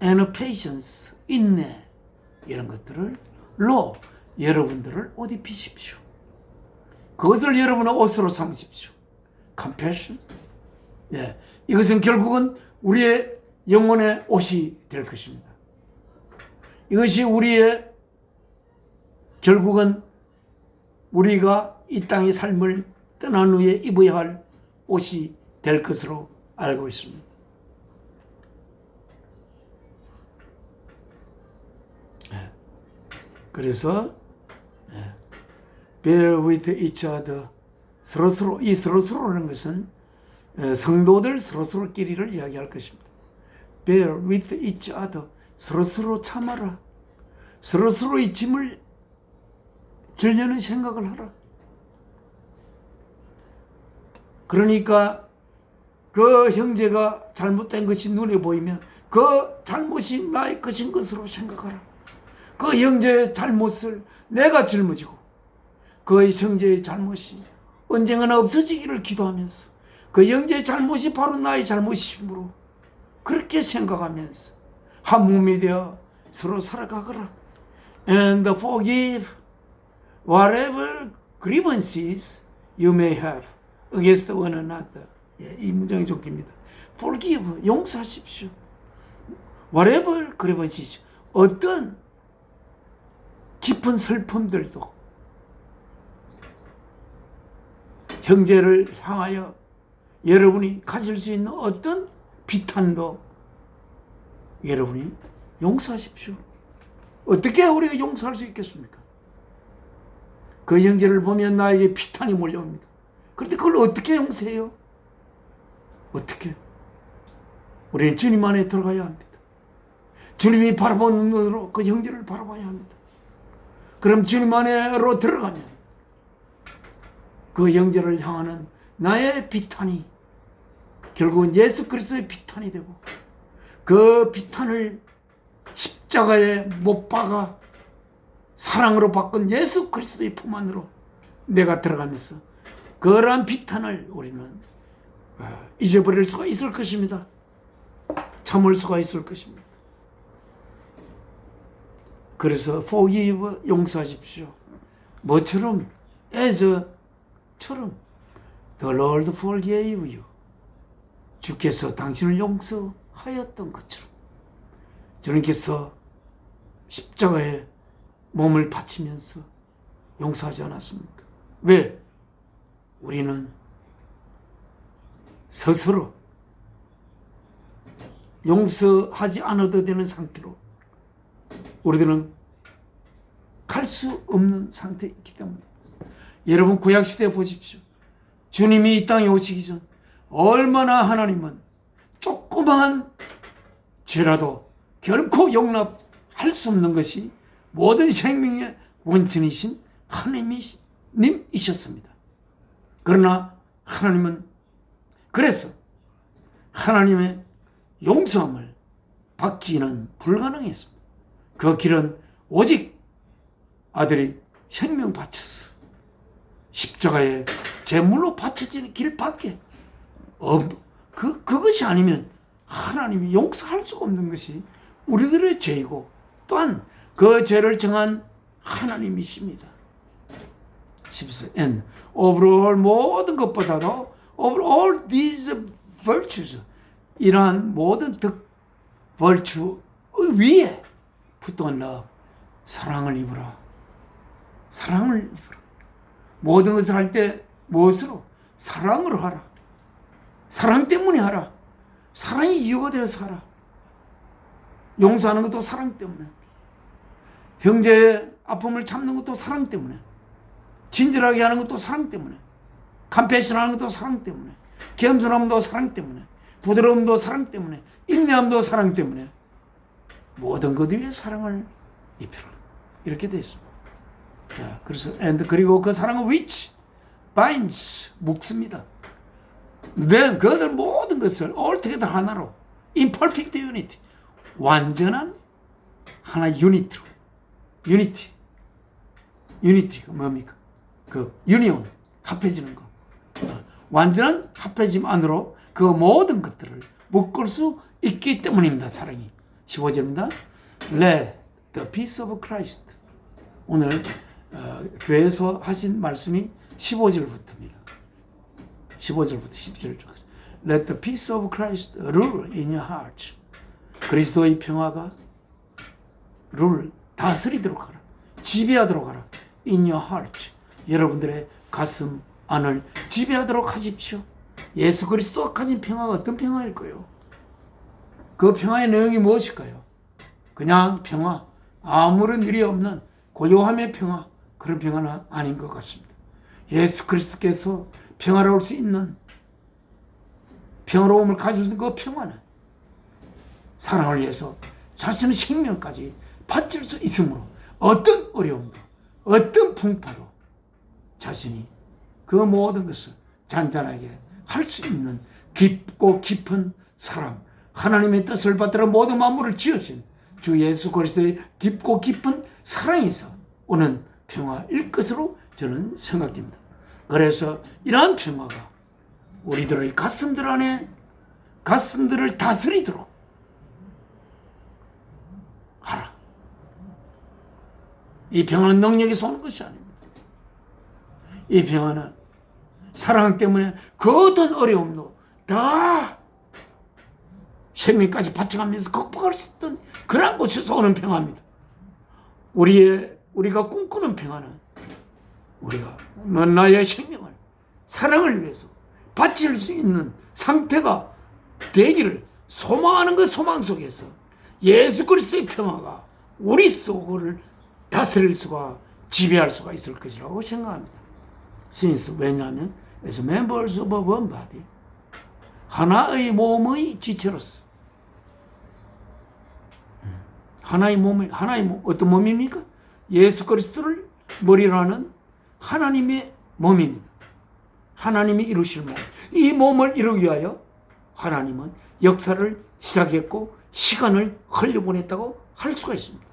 and patience, 인내, 이런 것들을 여러분들을 옷 입히십시오. 그것을 여러분의 옷으로 삼으십시오. compassion. 예, 이것은 결국은 우리의 영혼의 옷이 될 것입니다. 이것이 우리의 결국은 우리가 이 땅의 삶을 떠난 후에 입어야 할 옷이 될 것으로 알고 있습니다. 예. 그래서 bear with each other, 이 서로서로라는 것은 성도들 서로서로끼리를 이야기할 것입니다. bear with each other, 서로서로 참아라. 서로서로의 짐을 지려는 생각을 하라. 그러니까 그 형제가 잘못된 것이 눈에 보이면 그 잘못이 나의 것인 것으로 생각하라. 그 형제의 잘못을 내가 짊어지고 그 형제의 잘못이 언젠가나 없어지기를 기도하면서 그 형제의 잘못이 바로 나의 잘못이므로 그렇게 생각하면서 한 몸이 되어 서로 살아가거라. And forgive whatever grievances you may have against one another. 이 문장이 좋습니다. Forgive, 용서하십시오. Whatever grievances, 어떤 깊은 슬픔들도 형제를 향하여 여러분이 가질 수 있는 어떤 비탄도 여러분이 용서하십시오. 어떻게 우리가 용서할 수 있겠습니까? 그 형제를 보면 나에게 비탄이 몰려옵니다. 그런데 그걸 어떻게 용서해요? 어떻게? 우리는 주님 안에 들어가야 합니다. 주님이 바라보는 눈으로 그 형제를 바라봐야 합니다. 그럼 주님 안으로 들어가면 그 형제를 향하는 나의 비탄이 결국은 예수 그리스도의 비탄이 되고 그 비탄을 십자가에 못 박아 사랑으로 바꾼 예수 그리스도의 품 안으로 내가 들어가면서 그러한 비탄을 우리는 잊어버릴 수가 있을 것입니다. 참을 수가 있을 것입니다. 그래서 forgive, 용서하십시오. 뭐처럼? as처럼 the Lord forgave you. 주께서 당신을 용서하였던 것처럼 주님께서 십자가에 몸을 바치면서 용서하지 않았습니까? 왜? 우리는 스스로 용서하지 않아도 되는 상태로 우리들은 갈 수 없는 상태에 있기 때문에 여러분 구약시대에 보십시오. 주님이 이 땅에 오시기 전 얼마나 하나님은 조그마한 죄라도 결코 용납할 수 없는 것이 모든 생명의 원천이신 하나님이셨습니다. 그러나 하나님은 그래서 하나님의 용서함을 받기는 불가능했습니다. 그 길은 오직 아들이 생명 바쳐서 십자가에 제물로 바쳐지는 길밖에 그것이 아니면 하나님이 용서할 수가 없는 것이 우리들의 죄이고 또한 그 죄를 정한 하나님이십니다. 14. And overall 모든 것보다도 over all these virtues 이러한 모든 덕 virtue 위에 put on love 사랑을 입으라. 사랑을 입으라. 모든 것을 할 때 무엇으로? 사랑으로 하라. 사랑 때문에 하라. 사랑이 이유가 되어서 하라. 용서하는 것도 사랑 때문에. 형제의 아픔을 참는 것도 사랑 때문에. 친절하게 하는 것도 사랑 때문에. 컴패션 하는 것도 사랑 때문에. 겸손함도 사랑 때문에. 부드러움도 사랑 때문에. 인내함도 사랑 때문에. 모든 것 위에 사랑을 입혀라. 이렇게 되어 있습니다. 자, 그래서 그리고 그 사랑은 which binds 묶습니다. Then 그들 모든 것을 altogether 하나로 in perfect unity 완전한 하나 유니트로 유니티가 뭡니까? 그 유니온 합해지는 거 완전한 합해짐 안으로 그 모든 것들을 묶을 수 있기 때문입니다. 사랑이 15절입니다. Let the peace of Christ 오늘 교회에서 하신 말씀이 15절부터입니다. 15절부터 17절까지 Let the peace of Christ rule in your heart 그리스도의 평화가 룰 다스리도록 하라. 지배하도록 하라. In your heart 여러분들의 가슴 안을 지배하도록 하십시오. 예수 그리스도가 가진 평화가 어떤 평화일까요? 그 평화의 내용이 무엇일까요? 그냥 평화, 아무런 일이 없는 고요함의 평화, 그런 평화는 아닌 것 같습니다. 예수 그리스도께서 평화로울 수 있는 평화로움을 가져준 그 평화는 사랑을 위해서 자신의 생명까지 바칠 수 있으므로 어떤 어려움도 어떤 풍파도 자신이 그 모든 것을 잔잔하게 할 수 있는 깊고 깊은 사랑 하나님의 뜻을 받들어 모든 만물을 지으신 주 예수 그리스도의 깊고 깊은 사랑에서 오는 평화일 것으로 저는 생각됩니다. 그래서 이러한 평화가 우리들의 가슴들 안에 가슴들을 다스리도록 하라. 이 평화는 능력에서 오는 것이 아닙니다. 이 평화는 사랑 때문에 그 어떤 어려움도 다 생명까지 바쳐가면서 극복할 수 있던 그런 곳에서 오는 평화입니다. 우리가 꿈꾸는 평화는 우리가 나의 생명을 사랑을 위해서 바칠 수 있는 상태가 되기를 소망하는 그 소망 속에서 예수 그리스도의 평화가 우리 속을 다스릴 수가 지배할 수가 있을 것이라고 생각합니다. Since 왜냐하면 as members of one body 하나의 몸의 지체로서 하나의 몸 어떤 몸입니까? 예수 그리스도를 머리로 하는 하나님의 몸입니다. 하나님이 이루실 몸. 이 몸을 이루기 위하여 하나님은 역사를 시작했고 시간을 흘려보냈다고 할 수가 있습니다.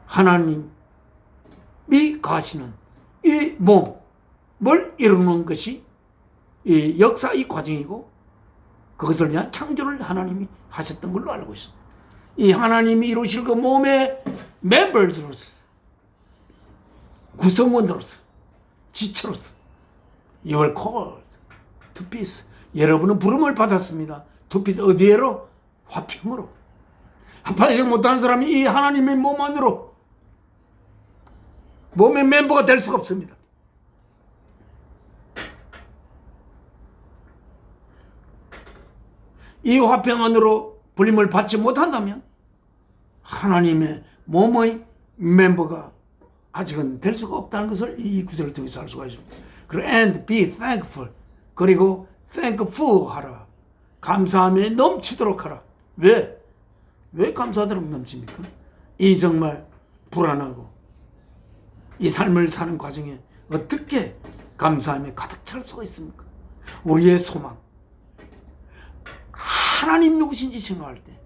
하나님이 가시는 이 몸을 이루는 것이 이 역사의 과정이고 그것을 위한 창조를 하나님이 하셨던 걸로 알고 있습니다. 이 하나님이 이루실 그 몸의 멤버로서, 구성원으로서, 지체로서 You are called to peace. 여러분은 부름을 받았습니다. to peace. 어디에로? 화평으로. 합하지 못하는 사람이 이 하나님의 몸 안으로 몸의 멤버가 될 수가 없습니다. 이 화평 안으로 불림을 받지 못한다면 하나님의 몸의 멤버가 아직은 될 수가 없다는 것을 이 구절을 통해서 알 수가 있습니다. 그리고 and be thankful. 그리고 thankful 하라. 감사함에 넘치도록 하라. 왜? 왜 감사하도록 넘칩니까? 이 정말 불안하고 이 삶을 사는 과정에 어떻게 감사함에 가득 찰 수가 있습니까? 우리의 소망, 하나님 누구신지 생각할 때,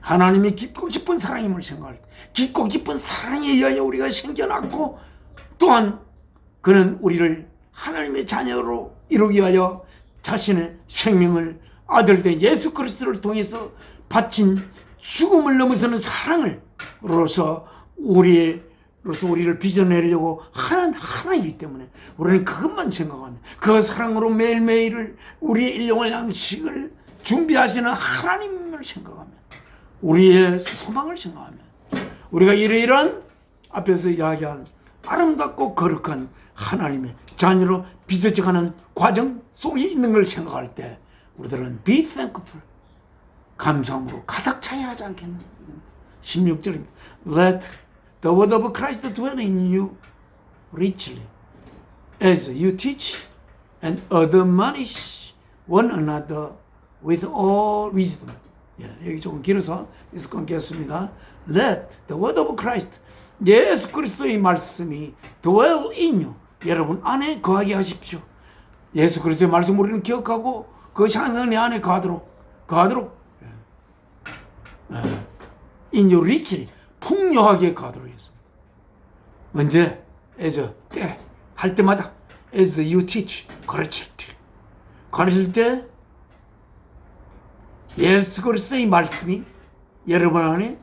하나님의 깊고 깊은 사랑임을 생각할 때, 깊고 깊은 사랑에 의하여 우리가 생겨났고, 또한 그는 우리를 하나님의 자녀로 이루기 위하여 자신의 생명을 아들 된 예수 그리스도를 통해서 바친 죽음을 넘어서는 사랑으로서 우리를 빚어내려고 하는 하나이기 때문에 우리는 그것만 생각합니다. 그 사랑으로 매일매일을 우리의 일용할 양식을 준비하시는 하나님을 생각하면, 우리의 소망을 생각하면, 우리가 이러이러한 앞에서 이야기한 아름답고 거룩한 하나님의 자녀로 빚어져가는 과정 속에 있는 걸 생각할 때 우리들은 be thankful, 감사함으로 가득 차야 하지 않겠나. 16절입니다. Let the word of Christ dwell in you richly as you teach and admonish one another with all wisdom. 여기 조금 길어서 여기서 끊겠습니다. Let the word of Christ, 예수 그리스도의 말씀이 dwell in you, 여러분 안에 거하게 하십시오. 예수 그리스도의 말씀 우리는 기억하고 그것이 항상 내 안에 거하도록 in you richly, 풍요하게 거하도록 했습니다. 언제? as 때, 할 때마다 as you teach, 가르칠 때 예수 그리스도의 말씀이 여러분 안에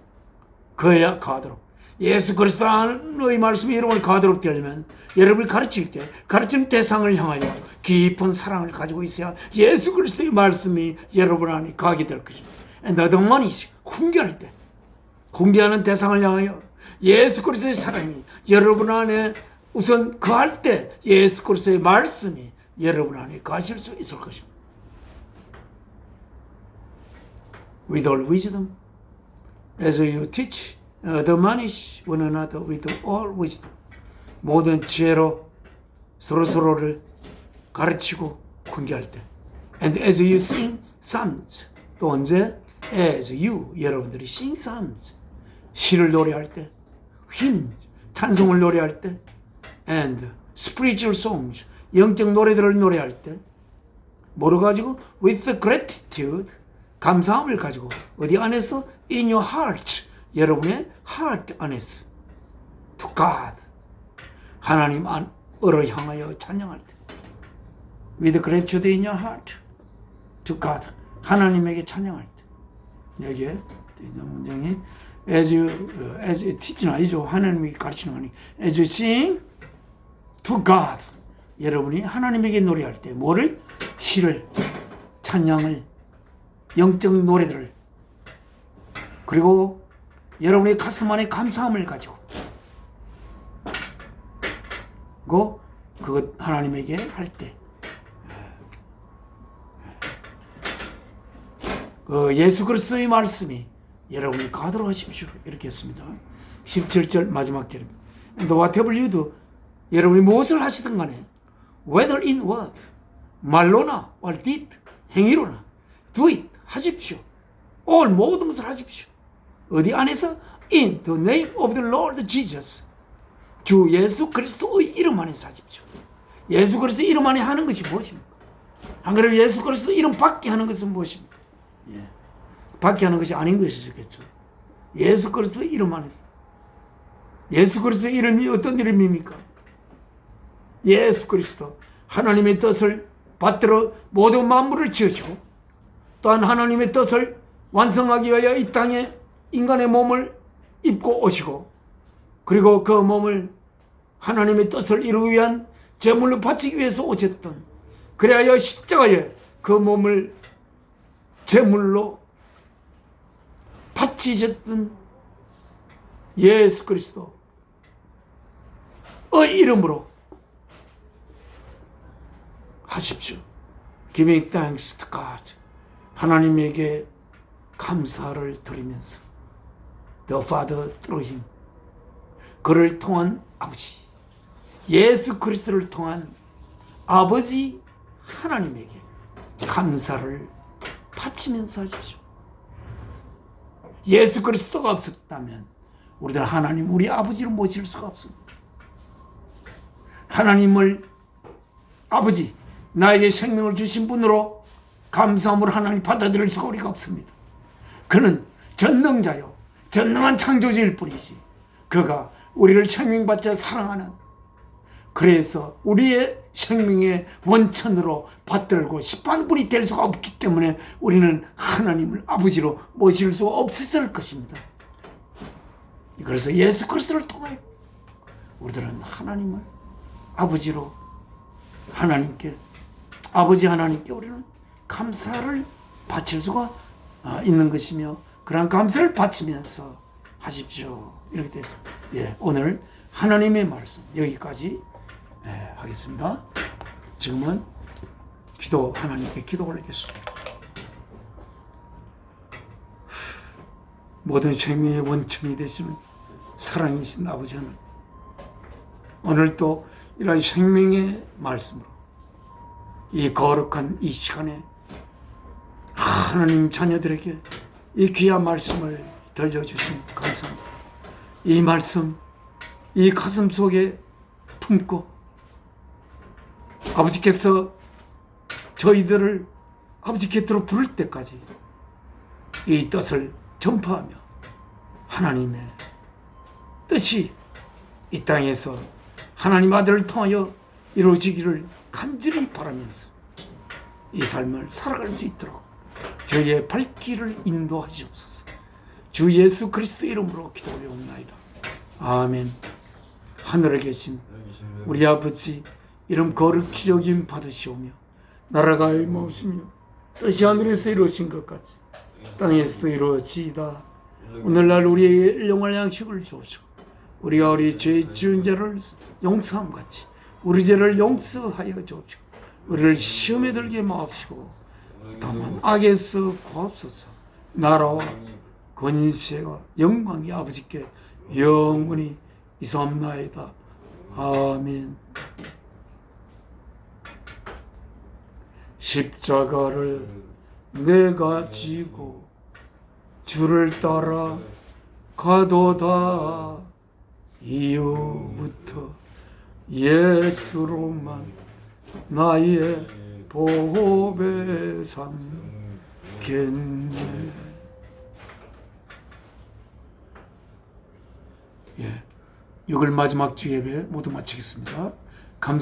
거하도록, 예수 그리스도의 말씀이 여러분을 거하도록 되려면 여러분이 가르칠 때 가르치는 대상을 향하여 깊은 사랑을 가지고 있어야 예수 그리스도의 말씀이 여러분 안에 거하게 될 것입니다. 너덕만이 훈계할 때, 훈계하는 대상을 향하여 예수 그리스도의 사랑이 여러분 안에 우선 거할 때 예수 그리스도의 말씀이 여러분 안에 거하실 수 있을 것입니다. With all wisdom, as you teach, admonish one another with all wisdom. 모든 지혜로 서로를 가르치고 훈계할 때. And as you sing psalms, 또 언제? As you, 여러분들이 sing psalms, 시를 노래할 때, 찬송을 노래할 때, and spiritual songs, 영적 노래들을 노래할 때, 뭐로 가지고? With gratitude, 감사함을 가지고, 어디 안에서? In your heart, 여러분의 heart 안에서, to God, 하나님 안으로 향하여 찬양할 때, with gratitude in your heart, to God, 하나님에게 찬양할 때, 여기에 있는 문장이 as you teach는 아니죠. 하나님이 가르치는 거 아니. as you sing to God, 여러분이 하나님에게 노래할 때 뭐를? 시를, 찬양을, 영적 노래들을, 그리고 여러분의 가슴 안에 감사함을 가지고 그것 하나님에게 할 때 예수 그리스도의 말씀이 여러분이 가도록 하십시오. 이렇게 했습니다. 17절 마지막 절입니다. And whatever you do, 여러분이 무엇을 하시든 간에 whether in word, 말로나 or deed, 행위로나 do it, 하십시오. all, 모든 것을 하십시오. 어디 안에서? in the name of the Lord Jesus, 주 예수 그리스도의 이름 안에서 하십시오. 예수 그리스도 이름 안에 하는 것이 무엇입니까? 안 그래도 예수 그리스도 이름 밖에 하는 것은 무엇입니까? 밖에 하는 것이 아닌 것이겠죠. 예수 그리스도 이름 안에서. 예수 그리스도 이름이 어떤 이름입니까? 예수 그리스도, 하나님의 뜻을 받들어 모든 만물을 지으시고 또한 하나님의 뜻을 완성하기 위하여 이 땅에 인간의 몸을 입고 오시고, 그리고 그 몸을 하나님의 뜻을 이루기 위한 제물로 바치기 위해서 오셨던, 그래야 십자가에 그 몸을 제물로 바치셨던 예수 그리스도의 이름으로 하십시오. Giving thanks to God. 하나님에게 감사를 드리면서 The Father through Him. 그를 통한 아버지, 예수 그리스도를 통한 아버지 하나님에게 감사를 바치면서 하십시오. 예수 그리스도가 없었다면 우리들 하나님, 우리 아버지를 모실 수가 없습니다. 하나님을 아버지, 나에게 생명을 주신 분으로 감사함으로 하나님 받아들일 수가 우리가 없습니다. 그는 전능자요, 전능한 창조주일 뿐이지, 그가 우리를 생명받자 사랑하는, 그래서 우리의 생명의 원천으로 받들고 심판분이 될 수가 없기 때문에 우리는 하나님을 아버지로 모실 수가 없었을 것입니다. 그래서 예수 그리스도를 통해 우리들은 하나님을 아버지로, 하나님께, 아버지 하나님께 우리는 감사를 바칠 수가 있는 것이며, 그러한 감사를 바치면서 하십시오. 이렇게 돼서 오늘 하나님의 말씀 여기까지 하겠습니다. 지금은 하나님께 기도 올리겠습니다. 모든 생명의 원천이 되시는 사랑이신 아버지 하나님, 오늘 또 이러한 생명의 말씀으로 이 거룩한 이 시간에 하나님 자녀들에게 이 귀한 말씀을 들려주신 감사합니다. 이 말씀, 이 가슴 속에 품고 아버지께서 저희들을 아버지 곁으로 부를 때까지 이 뜻을 전파하며 하나님의 뜻이 이 땅에서 하나님 아들을 통하여 이루어지기를 간절히 바라면서 이 삶을 살아갈 수 있도록 저희의 발길을 인도하시옵소서. 주 예수 그리스도 이름으로 기도 올려옵나이다. 아멘. 하늘에 계신 우리 아버지, 이름 거룩히 여김 받으시오며 나라가 임하옵시며 뜻이 하늘에서 이루어진 것 같이 땅에서도 이루어지이다. 오늘날 우리에게 일용할 양식을 주옵시고 우리가 우리 죄 지은 자를 용서함 같이 우리 죄를 용서하여 주옵시고 우리를 시험에 들게 마옵시고 다만 악에서 구하옵소서. 나라와 권세와 영광이 아버지께 영원히 이사옵나이다. 아멘. 십자가를 내가 지고 주를 따라 가도다. 이후부터 예수로만 나의 보배 삼겠네. 6월 마지막 주 예배 모두 마치겠습니다.